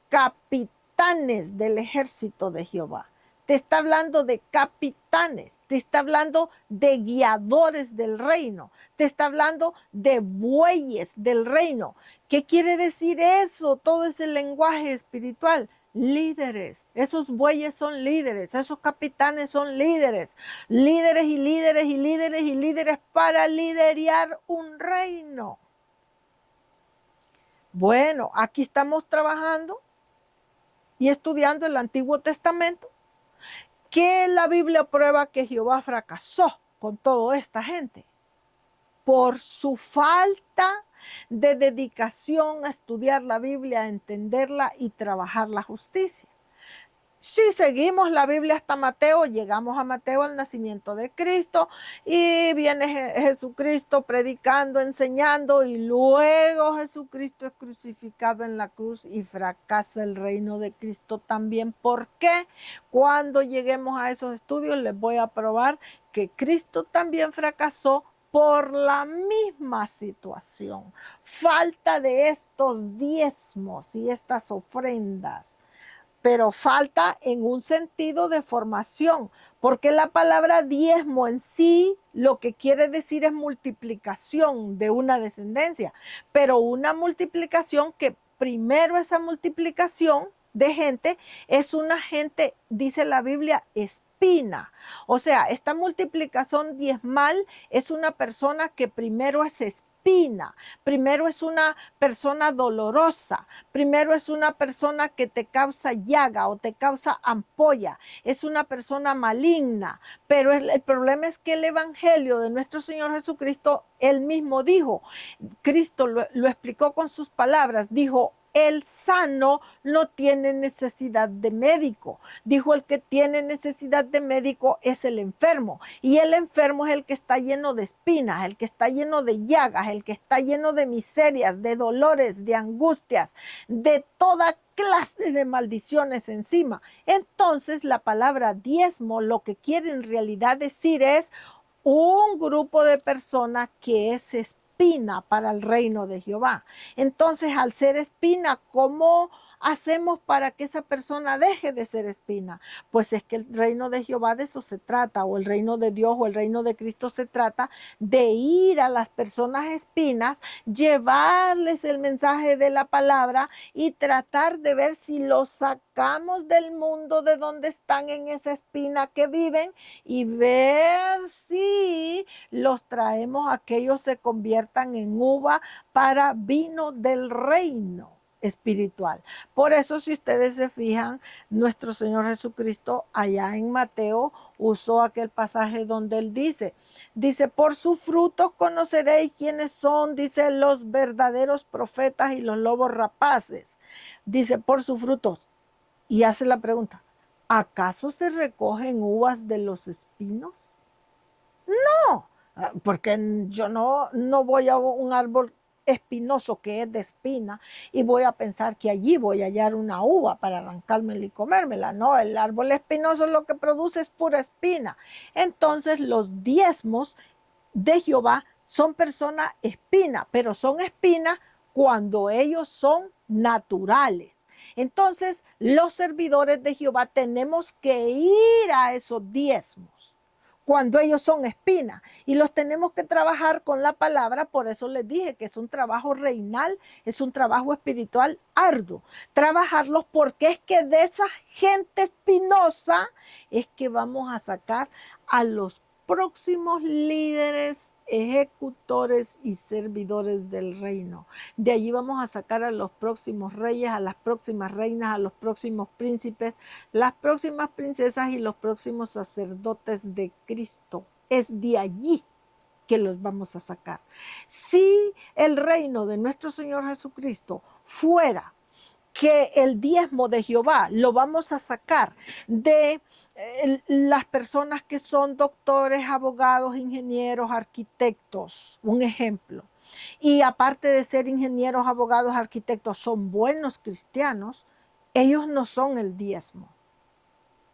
capitanes del ejército de Jehová. Te está hablando de capitanes, te está hablando de guiadores del reino, te está hablando de bueyes del reino. ¿Qué quiere decir eso? Todo ese lenguaje espiritual. Líderes, esos bueyes son líderes, esos capitanes son líderes, líderes y líderes y líderes y líderes para liderar un reino. Bueno, aquí estamos trabajando y estudiando el Antiguo Testamento, que la Biblia prueba que Jehová fracasó con toda esta gente por su falta de dedicación a estudiar la Biblia, a entenderla y trabajar la justicia. Si seguimos la Biblia hasta Mateo, llegamos a Mateo al nacimiento de Cristo y viene Jesucristo predicando, enseñando y luego Jesucristo es crucificado en la cruz y fracasa el reino de Cristo también. ¿Por qué? Cuando lleguemos a esos estudios les voy a probar que Cristo también fracasó por la misma situación. Falta de estos diezmos y estas ofrendas. Pero falta en un sentido de formación, porque la palabra diezmo en sí lo que quiere decir es multiplicación de una descendencia, pero una multiplicación que primero esa multiplicación de gente es una gente, dice la Biblia, espina. O sea, esta multiplicación diezmal es una persona que primero es espina. Primero es una persona dolorosa, primero es una persona que te causa llaga o te causa ampolla, es una persona maligna, pero el problema es que el evangelio de nuestro Señor Jesucristo, él mismo dijo, Cristo lo explicó con sus palabras, dijo, el sano no tiene necesidad de médico. Dijo, el que tiene necesidad de médico es el enfermo. Y el enfermo es el que está lleno de espinas, el que está lleno de llagas, el que está lleno de miserias, de dolores, de angustias, de toda clase de maldiciones encima. Entonces la palabra diezmo lo que quiere en realidad decir es un grupo de personas que es espina para el reino de Jehová. Entonces, al ser espina, ¿cómo hacemos para que esa persona deje de ser espina? Pues es que el reino de Jehová de eso se trata, o el reino de Dios o el reino de Cristo se trata de ir a las personas espinas, llevarles el mensaje de la palabra y tratar de ver si los sacamos del mundo de donde están en esa espina que viven y ver si los traemos a que ellos se conviertan en uva para vino del reino espiritual. Por eso, si ustedes se fijan, nuestro Señor Jesucristo allá en Mateo usó aquel pasaje donde él dice, por sus frutos conoceréis quiénes son, dice, los verdaderos profetas y los lobos rapaces. Dice, por sus frutos. Y hace la pregunta, ¿acaso se recogen uvas de los espinos? No, porque yo no voy a un árbol espinoso que es de espina y voy a pensar que allí voy a hallar una uva para arrancármela y comérmela. No, el árbol espinoso lo que produce es pura espina. Entonces los diezmos de Jehová son personas espina, pero son espinas cuando ellos son naturales. Entonces, los servidores de Jehová tenemos que ir a esos diezmos cuando ellos son espinas y los tenemos que trabajar con la palabra. Por eso les dije que es un trabajo reinal, es un trabajo espiritual arduo. Trabajarlos porque es que de esa gente espinosa es que vamos a sacar a los próximos líderes, ejecutores y servidores del reino. De allí vamos a sacar a los próximos reyes, a las próximas reinas, a los próximos príncipes, las próximas princesas y los próximos sacerdotes de Cristo. Es de allí que los vamos a sacar. Si el reino de nuestro Señor Jesucristo fuera que el diezmo de Jehová lo vamos a sacar de las personas que son doctores, abogados, ingenieros, arquitectos, un ejemplo. Y aparte de ser ingenieros, abogados, arquitectos, son buenos cristianos, ellos no son el diezmo.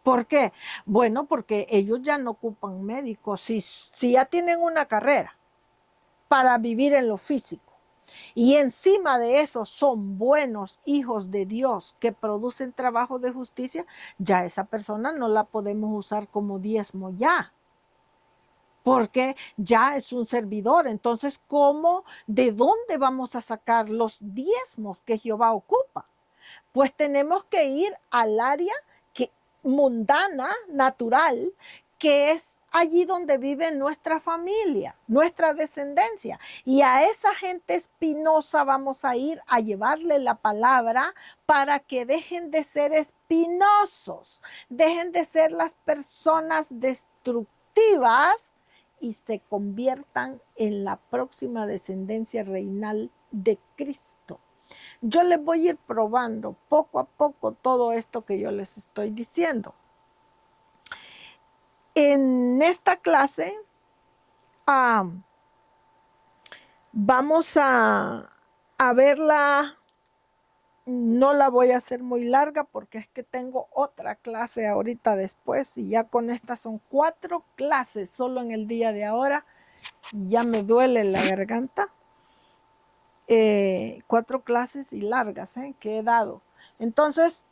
¿Por qué? Bueno, porque ellos ya no ocupan médicos. Si ya tienen una carrera para vivir en lo físico, y encima de eso son buenos hijos de Dios que producen trabajo de justicia, ya esa persona no la podemos usar como diezmo ya, porque ya es un servidor. Entonces, de dónde vamos a sacar los diezmos que Jehová ocupa? Pues tenemos que ir al área mundana, natural, que es allí donde vive nuestra familia, nuestra descendencia. Y a esa gente espinosa vamos a ir a llevarle la palabra para que dejen de ser espinosos, dejen de ser las personas destructivas y se conviertan en la próxima descendencia reinal de Cristo. Yo les voy a ir probando poco a poco todo esto que yo les estoy diciendo. En esta clase vamos a verla, no la voy a hacer muy larga porque es que tengo otra clase ahorita después y ya con estas son 4 clases solo en el día de ahora. Ya me duele la garganta. 4 clases y largas que he dado. Entonces,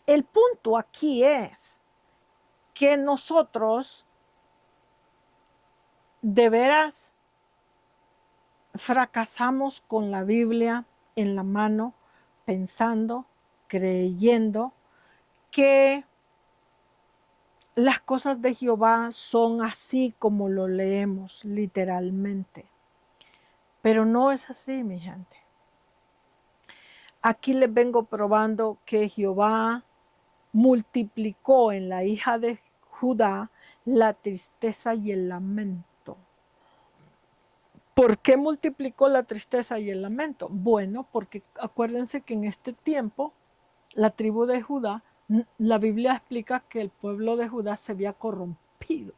el punto aquí es que nosotros de veras fracasamos con la Biblia en la mano, pensando, creyendo que las cosas de Jehová son así como lo leemos literalmente. Pero no es así, mi gente. Aquí les vengo probando que Jehová multiplicó en la hija de Judá la tristeza y el lamento. ¿Por qué multiplicó la tristeza y el lamento? Bueno, porque acuérdense que en este tiempo la tribu de Judá, la Biblia explica que el pueblo de Judá se había corrompido.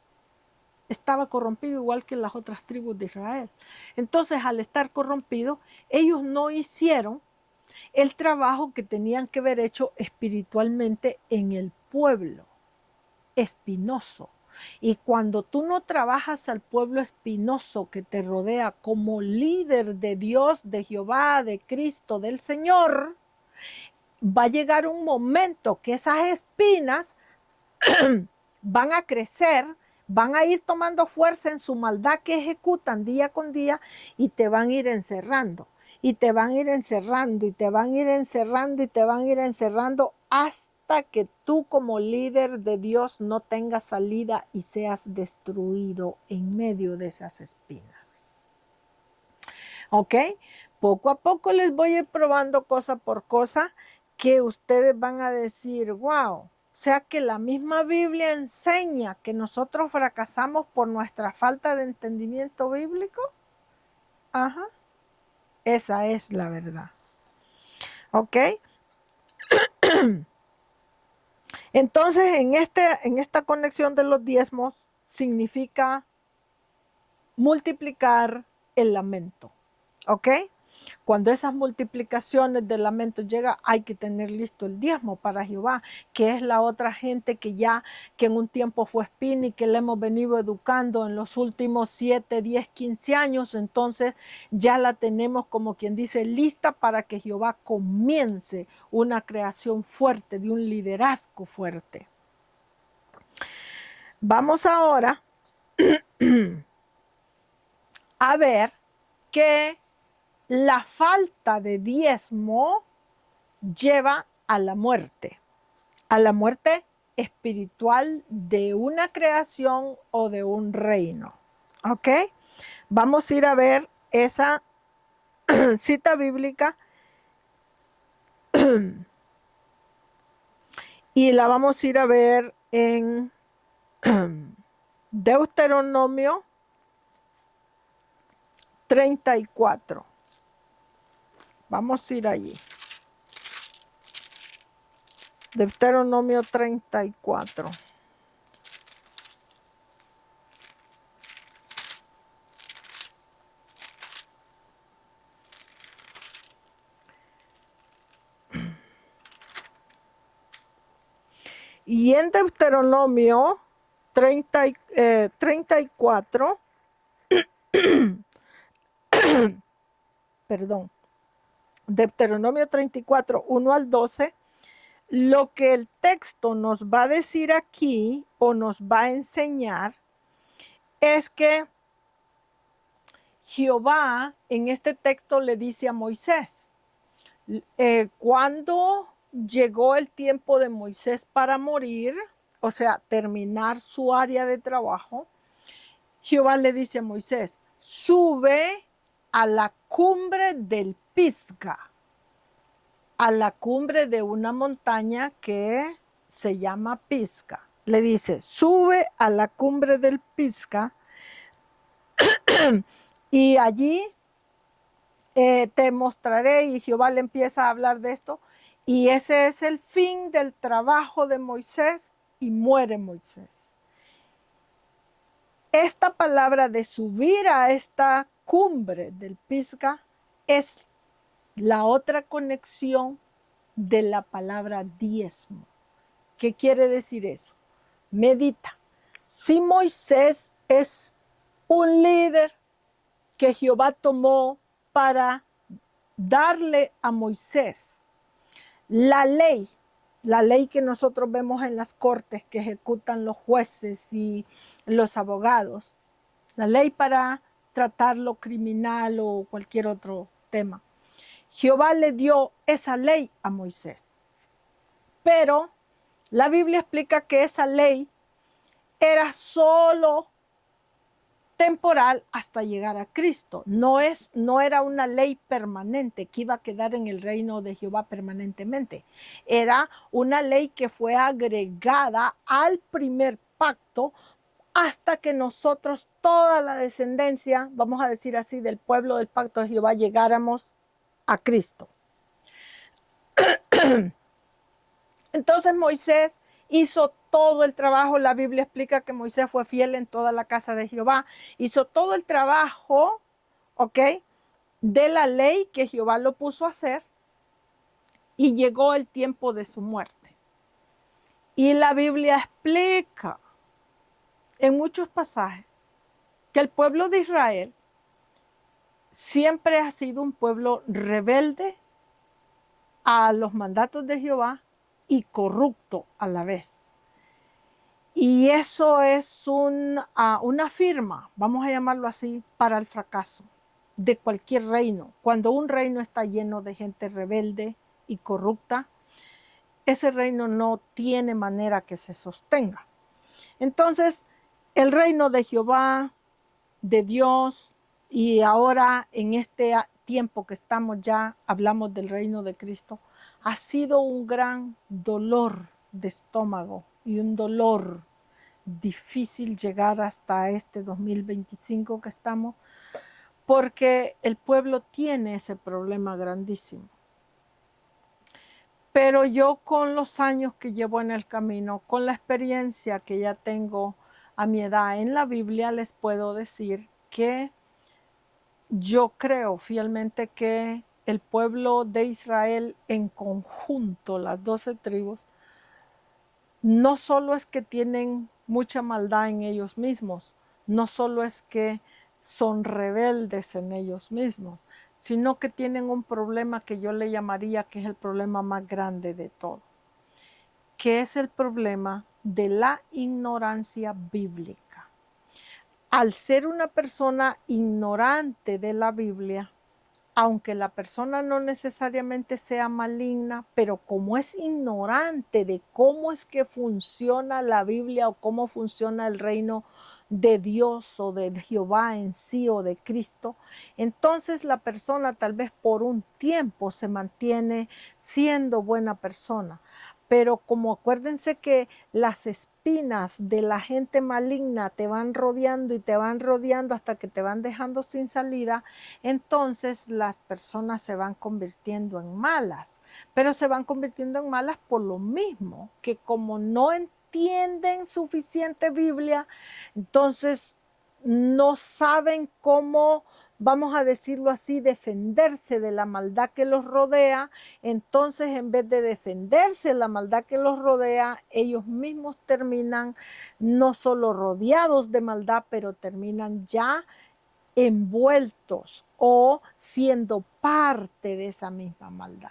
Estaba corrompido igual que las otras tribus de Israel. Entonces, al estar corrompido, ellos no hicieron el trabajo que tenían que haber hecho espiritualmente en el pueblo espinoso. Y cuando tú no trabajas al pueblo espinoso que te rodea como líder de Dios, de Jehová, de Cristo, del Señor, va a llegar un momento que esas espinas van a crecer, van a ir tomando fuerza en su maldad que ejecutan día con día y te van a ir encerrando. Y te van a ir encerrando, y te van a ir encerrando, y te van a ir encerrando hasta que tú como líder de Dios no tengas salida y seas destruido en medio de esas espinas. ¿Ok? Poco a poco les voy a ir probando cosa por cosa que ustedes van a decir, wow. O sea que la misma Biblia enseña que nosotros fracasamos por nuestra falta de entendimiento bíblico. Ajá, esa es la verdad. ¿Ok? Entonces, en esta conexión de los diezmos significa multiplicar el lamento. ¿Ok? Cuando esas multiplicaciones del lamento llegan, hay que tener listo el diezmo para Jehová, que es la otra gente que en un tiempo fue espina y que le hemos venido educando en los últimos 7, 10, 15 años. Entonces ya la tenemos, como quien dice, lista para que Jehová comience una creación fuerte, de un liderazgo fuerte. Vamos ahora a ver que la falta de diezmo lleva a la muerte espiritual de una creación o de un reino. ¿Ok? Vamos a ir a ver esa cita bíblica y la vamos a ir a ver en Deuteronomio 34. Vamos a ir allí. Deuteronomio 34. Y en Deuteronomio 34, perdón, Deuteronomio 34, 1 al 12, lo que el texto nos va a decir aquí o nos va a enseñar es que Jehová en este texto le dice a Moisés, cuando llegó el tiempo de Moisés para morir, o sea, terminar su área de trabajo, Jehová le dice a Moisés, sube a la cumbre del Pisga, a la cumbre de una montaña que se llama Pisga. Le dice, sube a la cumbre del Pisga y allí te mostraré, y Jehová le empieza a hablar de esto, y ese es el fin del trabajo de Moisés y muere Moisés. Esta palabra de subir a esta cumbre del Pisga es la otra conexión de la palabra diezmo. ¿Qué quiere decir eso? Medita. Si Moisés es un líder que Jehová tomó para darle a Moisés la ley que nosotros vemos en las cortes que ejecutan los jueces y los abogados, la ley para tratar lo criminal o cualquier otro tema. Jehová le dio esa ley a Moisés, pero la Biblia explica que esa ley era solo temporal hasta llegar a Cristo. No era una ley permanente que iba a quedar en el reino de Jehová permanentemente. Era una ley que fue agregada al primer pacto hasta que nosotros, toda la descendencia, vamos a decir así, del pueblo del pacto de Jehová, llegáramos a Cristo. Entonces Moisés hizo todo el trabajo. La Biblia explica que Moisés fue fiel en toda la casa de Jehová. Hizo todo el trabajo, ¿ok?, de la ley que Jehová lo puso a hacer, y llegó el tiempo de su muerte. Y la Biblia explica en muchos pasajes que el pueblo de Israel siempre ha sido un pueblo rebelde a los mandatos de Jehová y corrupto a la vez. Y eso es una firma, vamos a llamarlo así, para el fracaso de cualquier reino. Cuando un reino está lleno de gente rebelde y corrupta, ese reino no tiene manera que se sostenga. Entonces, el reino de Jehová, de Dios, y ahora en este tiempo que estamos ya, hablamos del reino de Cristo, ha sido un gran dolor de estómago y un dolor difícil llegar hasta este 2025 que estamos, porque el pueblo tiene ese problema grandísimo. Pero yo, con los años que llevo en el camino, con la experiencia que ya tengo a mi edad en la Biblia, les puedo decir que yo creo fielmente que el pueblo de Israel en conjunto, las 12 tribus, no solo es que tienen mucha maldad en ellos mismos, no solo es que son rebeldes en ellos mismos, sino que tienen un problema que yo le llamaría que es el problema más grande de todo, que es el problema de la ignorancia bíblica. Al ser una persona ignorante de la Biblia, aunque la persona no necesariamente sea maligna, pero como es ignorante de cómo es que funciona la Biblia o cómo funciona el reino de Dios o de Jehová en sí o de Cristo, entonces la persona tal vez por un tiempo se mantiene siendo buena persona. Pero como acuérdense que las espinas de la gente maligna te van rodeando y te van rodeando hasta que te van dejando sin salida, entonces las personas se van convirtiendo en malas, pero se van convirtiendo en malas por lo mismo, que como no entienden suficiente Biblia, entonces no saben cómo, vamos a decirlo así, defenderse de la maldad que los rodea. Entonces, en vez de defenderse de la maldad que los rodea, ellos mismos terminan no solo rodeados de maldad, pero terminan ya envueltos o siendo parte de esa misma maldad.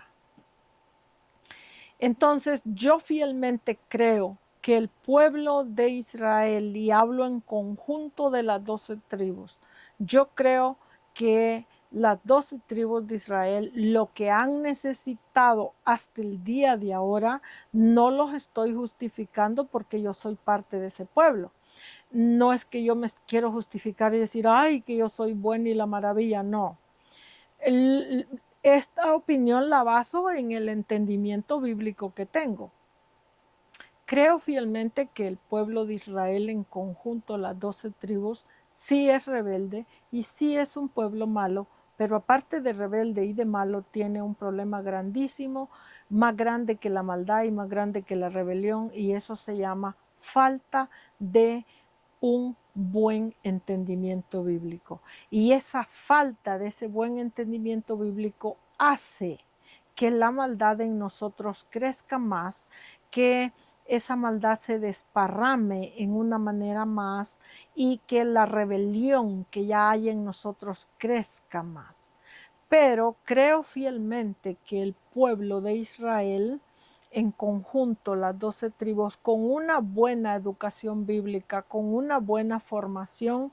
Entonces, yo fielmente creo que el pueblo de Israel, y hablo en conjunto de las 12 tribus, yo creo que las 12 tribus de Israel, lo que han necesitado hasta el día de ahora, no los estoy justificando porque yo soy parte de ese pueblo. No es que yo me quiero justificar y decir, ay, que yo soy buena y la maravilla, no. Esta opinión la baso en el entendimiento bíblico que tengo. Creo fielmente que el pueblo de Israel en conjunto, las 12 tribus, sí es rebelde y sí es un pueblo malo, pero aparte de rebelde y de malo, tiene un problema grandísimo, más grande que la maldad y más grande que la rebelión, y eso se llama falta de un buen entendimiento bíblico. Y esa falta de ese buen entendimiento bíblico hace que la maldad en nosotros crezca más, que esa maldad se desparrame en una manera más y que la rebelión que ya hay en nosotros crezca más. Pero creo fielmente que el pueblo de Israel, en conjunto, las 12 tribus, con una buena educación bíblica, con una buena formación,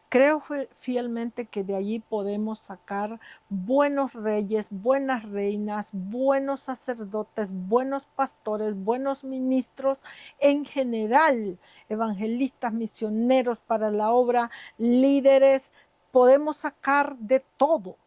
creo fielmente que de allí podemos sacar buenos reyes, buenas reinas, buenos sacerdotes, buenos pastores, buenos ministros, en general, evangelistas, misioneros para la obra, líderes, podemos sacar de todo,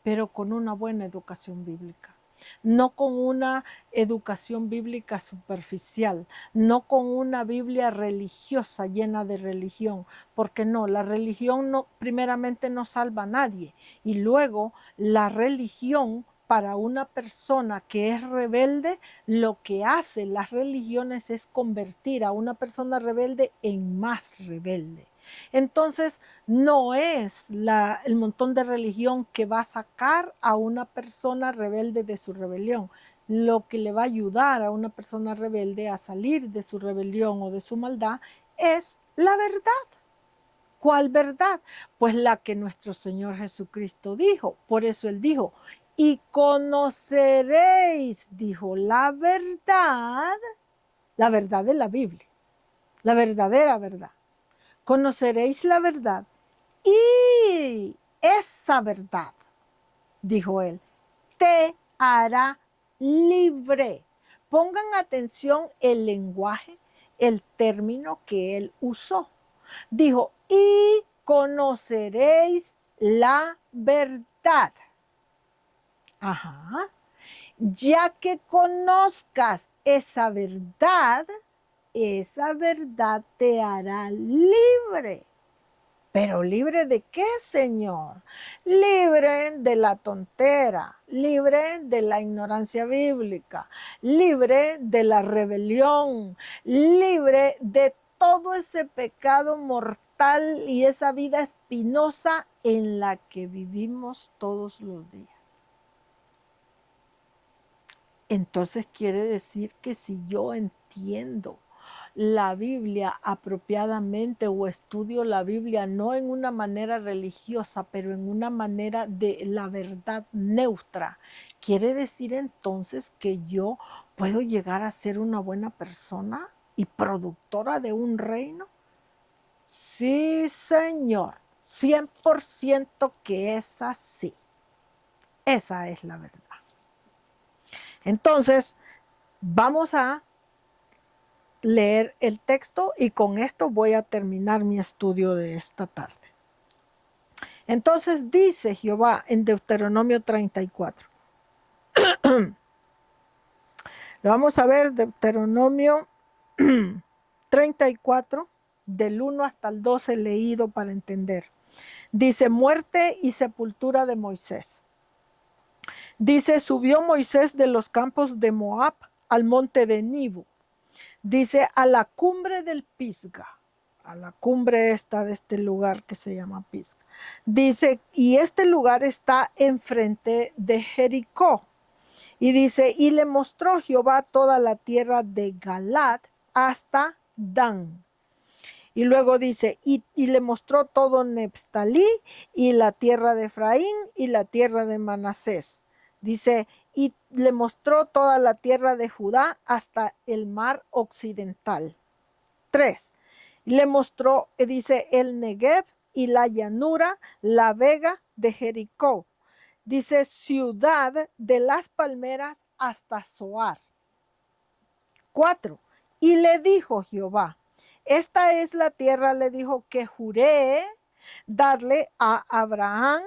pero con una buena educación bíblica. no con una educación bíblica superficial, no con una Biblia religiosa llena de religión, porque no, la religión no, primeramente no salva a nadie, y luego la religión para una persona que es rebelde, lo que hace las religiones es convertir a una persona rebelde en más rebelde. Entonces, no es el montón de religión que va a sacar a una persona rebelde de su rebelión. Lo que le va a ayudar a una persona rebelde a salir de su rebelión o de su maldad es la verdad. ¿Cuál verdad? Pues la que nuestro Señor Jesucristo dijo. Por eso Él dijo, y conoceréis, dijo, la verdad de la Biblia, la verdadera verdad. Conoceréis la verdad y esa verdad, dijo Él, te hará libre. Pongan atención el lenguaje, el término que Él usó. Dijo, y conoceréis la verdad. Ajá. Ya que conozcas esa verdad te hará libre. ¿Pero libre de qué, Señor? Libre de la tontera, libre de la ignorancia bíblica, libre de la rebelión, libre de todo ese pecado mortal y esa vida espinosa en la que vivimos todos los días. Entonces quiere decir que si yo entiendo la Biblia apropiadamente o estudio la Biblia no en una manera religiosa, pero en una manera de la verdad neutra, quiere decir entonces que yo puedo llegar a ser una buena persona y productora de un reino. Sí, Señor, 100% que es así. Esa es la verdad. Entonces, vamos a leer el texto y con esto voy a terminar mi estudio de esta tarde. Entonces dice Jehová en Deuteronomio 34. Lo vamos a ver, Deuteronomio 34, del 1 hasta el 12 leído para entender. Dice, muerte y sepultura de Moisés. Dice, subió Moisés de los campos de Moab al monte de Nibo. Dice, a la cumbre del Pisga, a la cumbre esta de este lugar que se llama Pisga. Dice, y este lugar está enfrente de Jericó. Y dice, y le mostró Jehová toda la tierra de Galaad hasta Dan. Y luego dice, y le mostró todo Neftalí y la tierra de Efraín y la tierra de Manasés. Dice, y le mostró toda la tierra de Judá hasta el mar occidental. 3. Le mostró, dice, el Negev y la llanura, la vega de Jericó. Dice, ciudad de las palmeras hasta Zoar. 4. Y le dijo Jehová, esta es la tierra, le dijo, que juré darle a Abraham,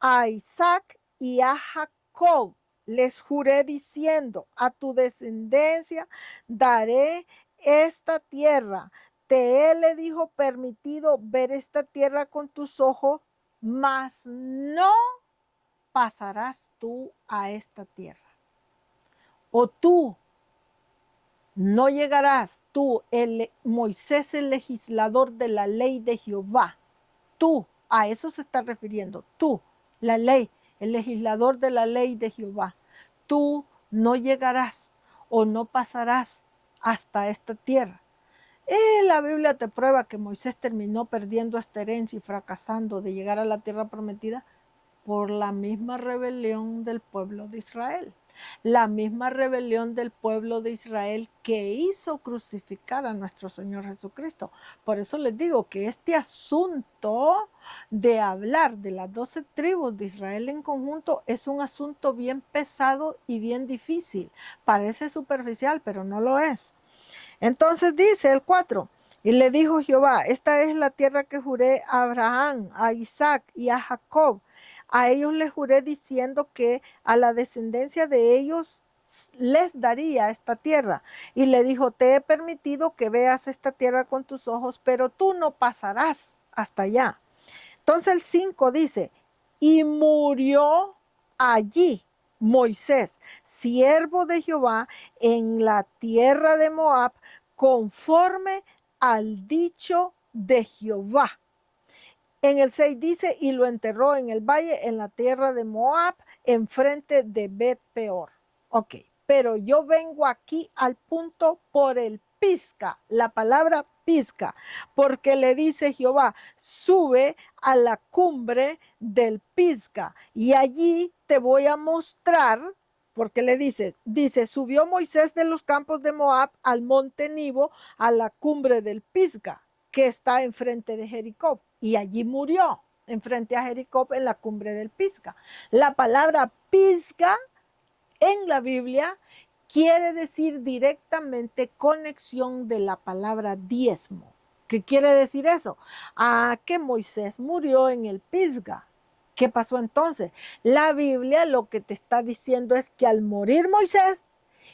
a Isaac y a Jacob. Les juré diciendo, a tu descendencia daré esta tierra. Te he, le dijo, permitido ver esta tierra con tus ojos, mas no pasarás tú a esta tierra. O tú no llegarás, tú, Moisés, el legislador de la ley de Jehová. Tú, a eso se está refiriendo, tú, la ley, el legislador de la ley de Jehová. Tú no llegarás o no pasarás hasta esta tierra. La Biblia te prueba que Moisés terminó perdiendo esta herencia y fracasando de llegar a la tierra prometida por la misma rebelión del pueblo de Israel. La misma rebelión del pueblo de Israel que hizo crucificar a nuestro Señor Jesucristo. Por eso les digo que este asunto de hablar de las 12 tribus de Israel en conjunto es un asunto bien pesado y bien difícil. Parece superficial, pero no lo es. Entonces dice el 4, y le dijo Jehová, esta es la tierra que juré a Abraham, a Isaac y a Jacob. a ellos les juré diciendo que a la descendencia de ellos les daría esta tierra. Y le dijo, te he permitido que veas esta tierra con tus ojos, pero tú no pasarás hasta allá. Entonces el 5 dice, y murió allí Moisés, siervo de Jehová, en la tierra de Moab, conforme al dicho de Jehová. En el 6 dice, y lo enterró en el valle, en la tierra de Moab, enfrente de Bet Peor. Ok, pero yo vengo aquí al punto por el Pisga, la palabra Pisga, porque le dice Jehová, sube a la cumbre del Pisga y allí te voy a mostrar, porque le dice, subió Moisés de los campos de Moab al monte Nibo, a la cumbre del Pisga, que está enfrente de Jericó, y allí murió, enfrente a Jericó, en la cumbre del Pisga. La palabra Pisga en la Biblia quiere decir directamente conexión de la palabra diezmo. ¿Qué quiere decir eso? Que Moisés murió en el Pisga. ¿Qué pasó entonces? La Biblia lo que te está diciendo es que al morir Moisés,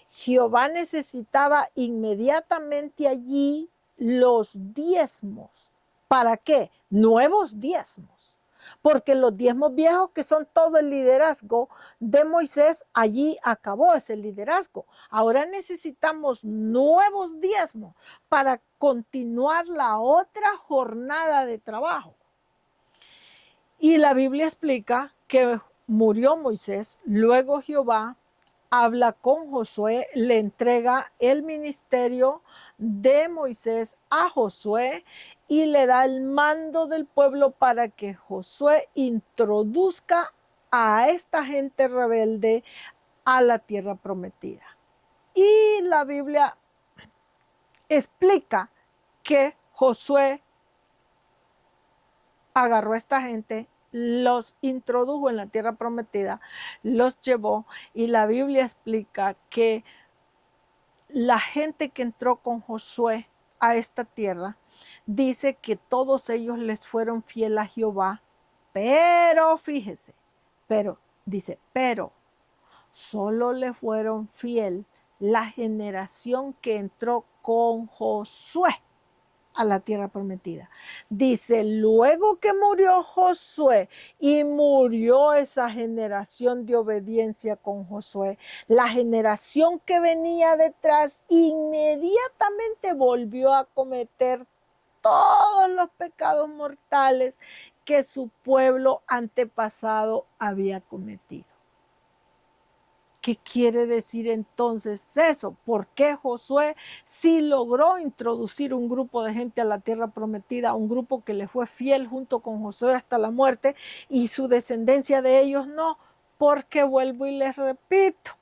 Jehová necesitaba inmediatamente allí los diezmos. ¿Para qué? Nuevos diezmos. Porque los diezmos viejos, que son todo el liderazgo de Moisés, allí acabó ese liderazgo. Ahora necesitamos nuevos diezmos para continuar la otra jornada de trabajo. Y la Biblia explica que murió Moisés, luego Jehová habla con Josué, le entrega el ministerio de Moisés a Josué y le da el mando del pueblo para que Josué introduzca a esta gente rebelde a la tierra prometida. Y la Biblia explica que Josué agarró a esta gente, los introdujo en la tierra prometida, los llevó, y la Biblia explica que la gente que entró con Josué a esta tierra, dice que todos ellos les fueron fiel a Jehová, pero fíjese, pero solo le fueron fiel la generación que entró con Josué a la tierra prometida. Dice, luego que murió Josué y murió esa generación de obediencia con Josué, la generación que venía detrás inmediatamente volvió a cometer todos los pecados mortales que su pueblo antepasado había cometido. ¿Qué quiere decir entonces eso? ¿Por qué Josué sí logró introducir un grupo de gente a la tierra prometida, un grupo que le fue fiel junto con Josué hasta la muerte, y su descendencia de ellos no? Porque vuelvo y les repito,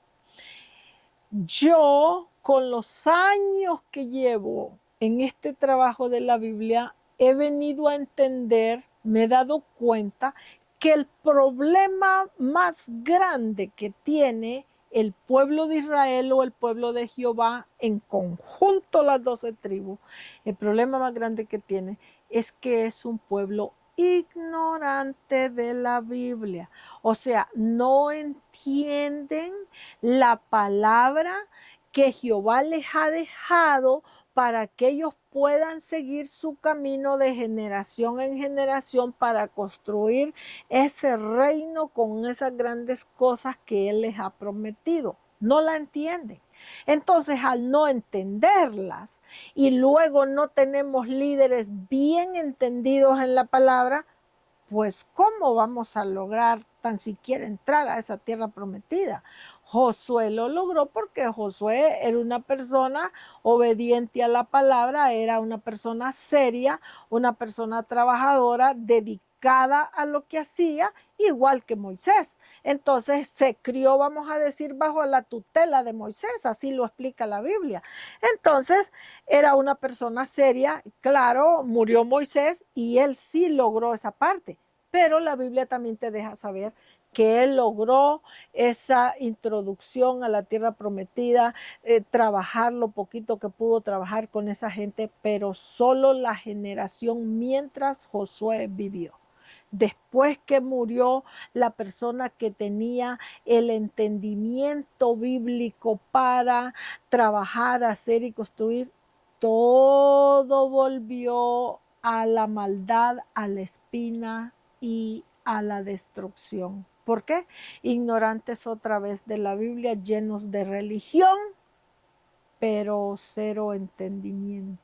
yo con los años que llevo en este trabajo de la Biblia he venido a entender, me he dado cuenta que el problema más grande que tiene el pueblo de Israel o el pueblo de Jehová, en conjunto las 12 tribus, el problema más grande que tiene es que es un pueblo ignorante de la Biblia. O sea, no entienden la palabra que Jehová les ha dejado para que ellos puedan seguir su camino de generación en generación para construir ese reino con esas grandes cosas que Él les ha prometido. No la entienden. Entonces, al no entenderlas y luego no tenemos líderes bien entendidos en la palabra, pues ¿cómo vamos a lograr tan siquiera entrar a esa tierra prometida? Josué lo logró porque Josué era una persona obediente a la palabra, era una persona seria, una persona trabajadora, dedicada a lo que hacía, igual que Moisés. Entonces se crió, vamos a decir, bajo la tutela de Moisés, así lo explica la Biblia. Entonces era una persona seria, claro, murió Moisés y él sí logró esa parte, pero la Biblia también te deja saber que él logró esa introducción a la tierra prometida, trabajar lo poquito que pudo trabajar con esa gente, pero solo la generación mientras Josué vivió. después que murió la persona que tenía el entendimiento bíblico para trabajar, hacer y construir, todo volvió a la maldad, a la espina y a la destrucción. ¿Por qué? Ignorantes otra vez de la Biblia, llenos de religión, pero cero entendimiento.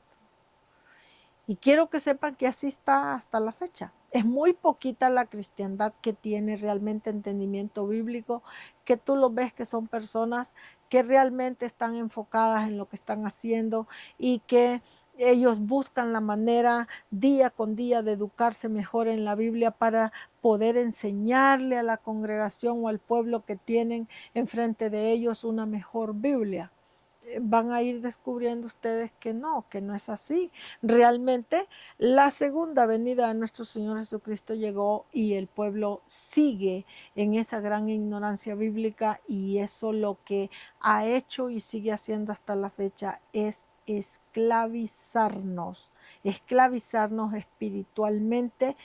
Y quiero que sepan que así está hasta la fecha. Es muy poquita la cristiandad que tiene realmente entendimiento bíblico, que tú lo ves que son personas que realmente están enfocadas en lo que están haciendo y que ellos buscan la manera día con día de educarse mejor en la Biblia para poder enseñarle a la congregación o al pueblo que tienen enfrente de ellos una mejor Biblia. Van a ir descubriendo ustedes que no es así. Realmente la segunda venida de nuestro Señor Jesucristo llegó y el pueblo sigue en esa gran ignorancia bíblica, y eso lo que ha hecho y sigue haciendo hasta la fecha es esclavizarnos espiritualmente,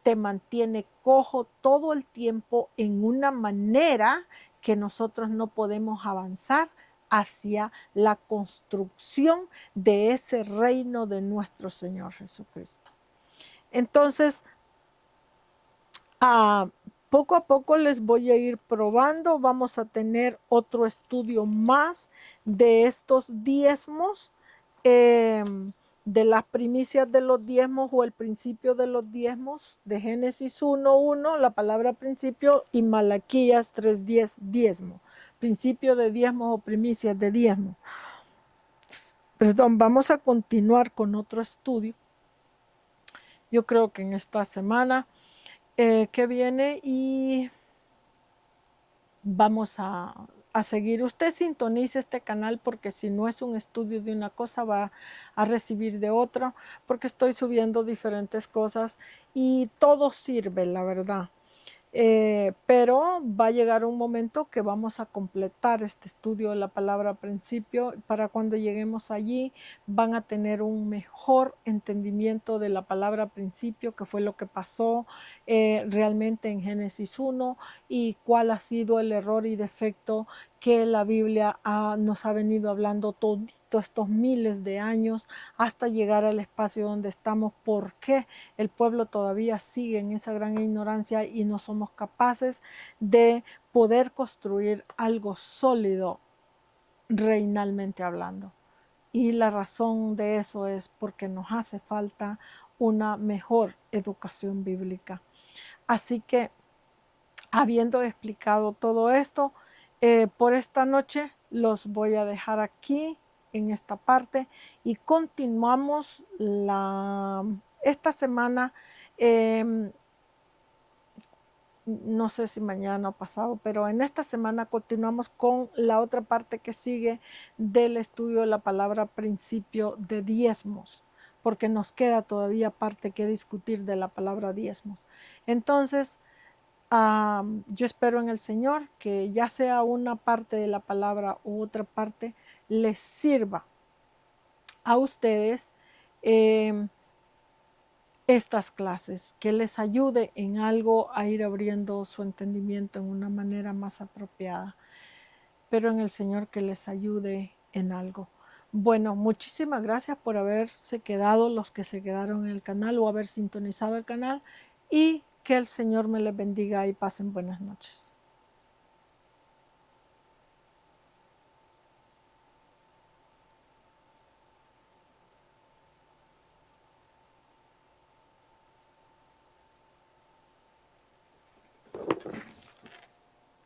te mantiene cojo todo el tiempo en una manera que nosotros no podemos avanzar hacia la construcción de ese reino de nuestro Señor Jesucristo. Entonces, poco a poco les voy a ir probando. Vamos a tener otro estudio más de estos diezmos, de las primicias de los diezmos o el principio de los diezmos, de Génesis 1:1, la palabra principio, y Malaquías 3:10, diezmo. Principio de diezmos o primicias de diezmos. Perdón, vamos a continuar con otro estudio. Yo creo que en esta semana que viene, y vamos a seguir. Usted sintonice este canal, porque si no es un estudio de una cosa, va a recibir de otra, porque estoy subiendo diferentes cosas y todo sirve, la verdad. Pero va a llegar un momento que vamos a completar este estudio de la palabra principio. Para cuando lleguemos allí van a tener un mejor entendimiento de la palabra principio, que fue lo que pasó realmente en Génesis 1 y cuál ha sido el error y defecto que la Biblia nos ha venido hablando todos estos miles de años hasta llegar al espacio donde estamos. ¿Por qué el pueblo todavía sigue en esa gran ignorancia y no somos capaces de poder construir algo sólido reinalmente hablando? Y la razón de eso es porque nos hace falta una mejor educación bíblica. Así que, habiendo explicado todo esto, por esta noche los voy a dejar aquí en esta parte y continuamos esta semana. No sé si mañana o pasado, pero en esta semana continuamos con la otra parte que sigue del estudio de la palabra principio de diezmos, porque nos queda todavía parte que discutir de la palabra diezmos. Entonces, yo espero en el Señor que ya sea una parte de la palabra u otra parte les sirva a ustedes estas clases, que les ayude en algo a ir abriendo su entendimiento en una manera más apropiada. Pero en el Señor que les ayude en algo. Bueno, muchísimas gracias por haberse quedado, los que se quedaron en el canal o haber sintonizado el canal, y que el Señor me les bendiga y pasen buenas noches.